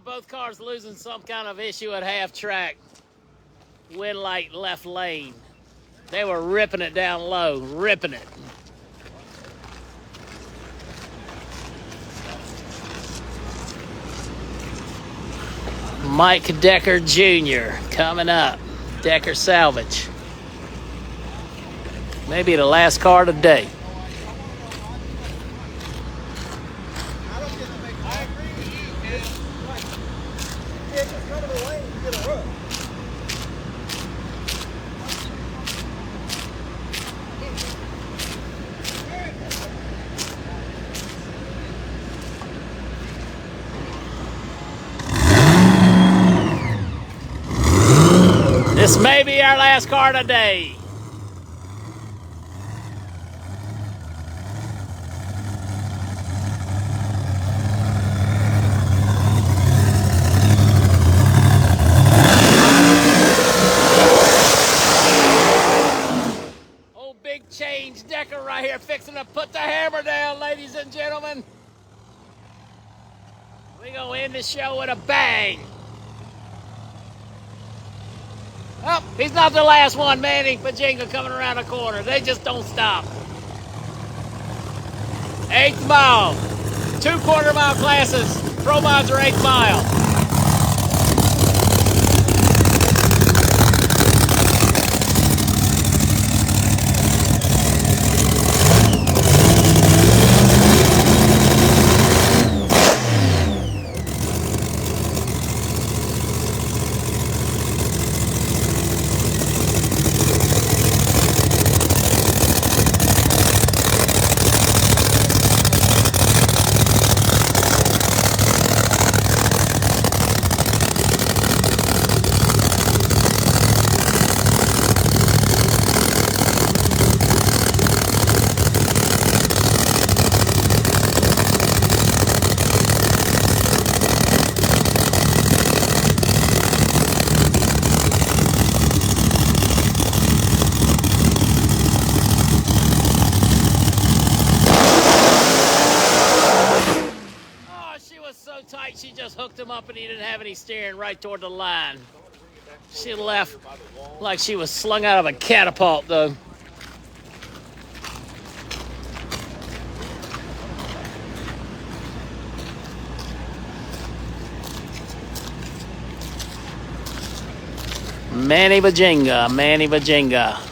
Speaker 1: Both cars losing some kind of issue at half track. Wind light left lane. They were ripping it down low, ripping it. Mike Decker Jr. coming up. Decker Salvage. Maybe the last car today. This may be our last car today. Old big change Decker right here fixing to put the hammer down, ladies and gentlemen. We're going to end the show with a bang. Oh, he's not the last one, Manny Bajinga coming around the corner. They just don't stop. 8th mile. 2 quarter-mile classes. ProModer 8th mile. She just hooked him up and he didn't have any steering right toward the line. She left like she was slung out of a catapult, though. Manny Bajinga, Manny Bajinga.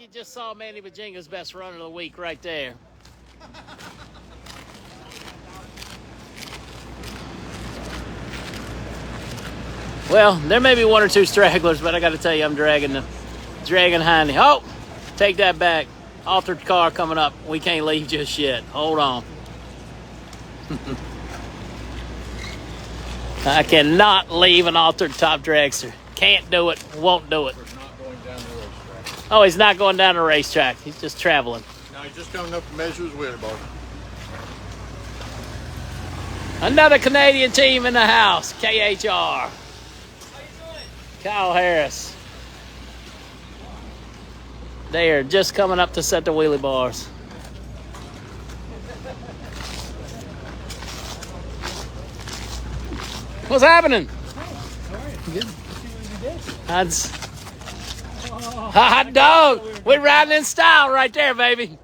Speaker 1: you just saw Manny Bajinga's best runner of the week right there. Well, there may be one or two stragglers, but I got to tell you, I'm dragging Hiney. Oh, take that back. Altered car coming up. We can't leave just yet. Hold on. I cannot leave an altered top dragster. Can't do it. Won't do it.
Speaker 3: Not going down the racetrack.
Speaker 1: Oh, he's not going down the racetrack. He's just traveling.
Speaker 3: No, he's just coming up to measure his wheel bar.
Speaker 1: Another Canadian team in the house. KHR. Kyle Harris. They are just coming up to set the wheelie bars. What's happening? Good. Hot dog. We're riding in style right there, baby.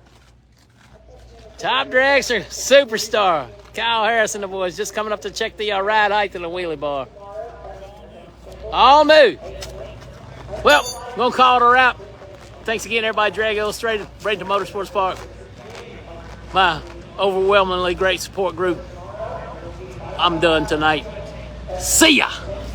Speaker 1: Top dragster, superstar. Kyle Harris and the boys just coming up to check the ride height in the wheelie bar. All new. Well, we'll call it a wrap. Thanks again, everybody. Drag Illustrated, Bradenton Motorsports Park. My overwhelmingly great support group. I'm done tonight. See ya.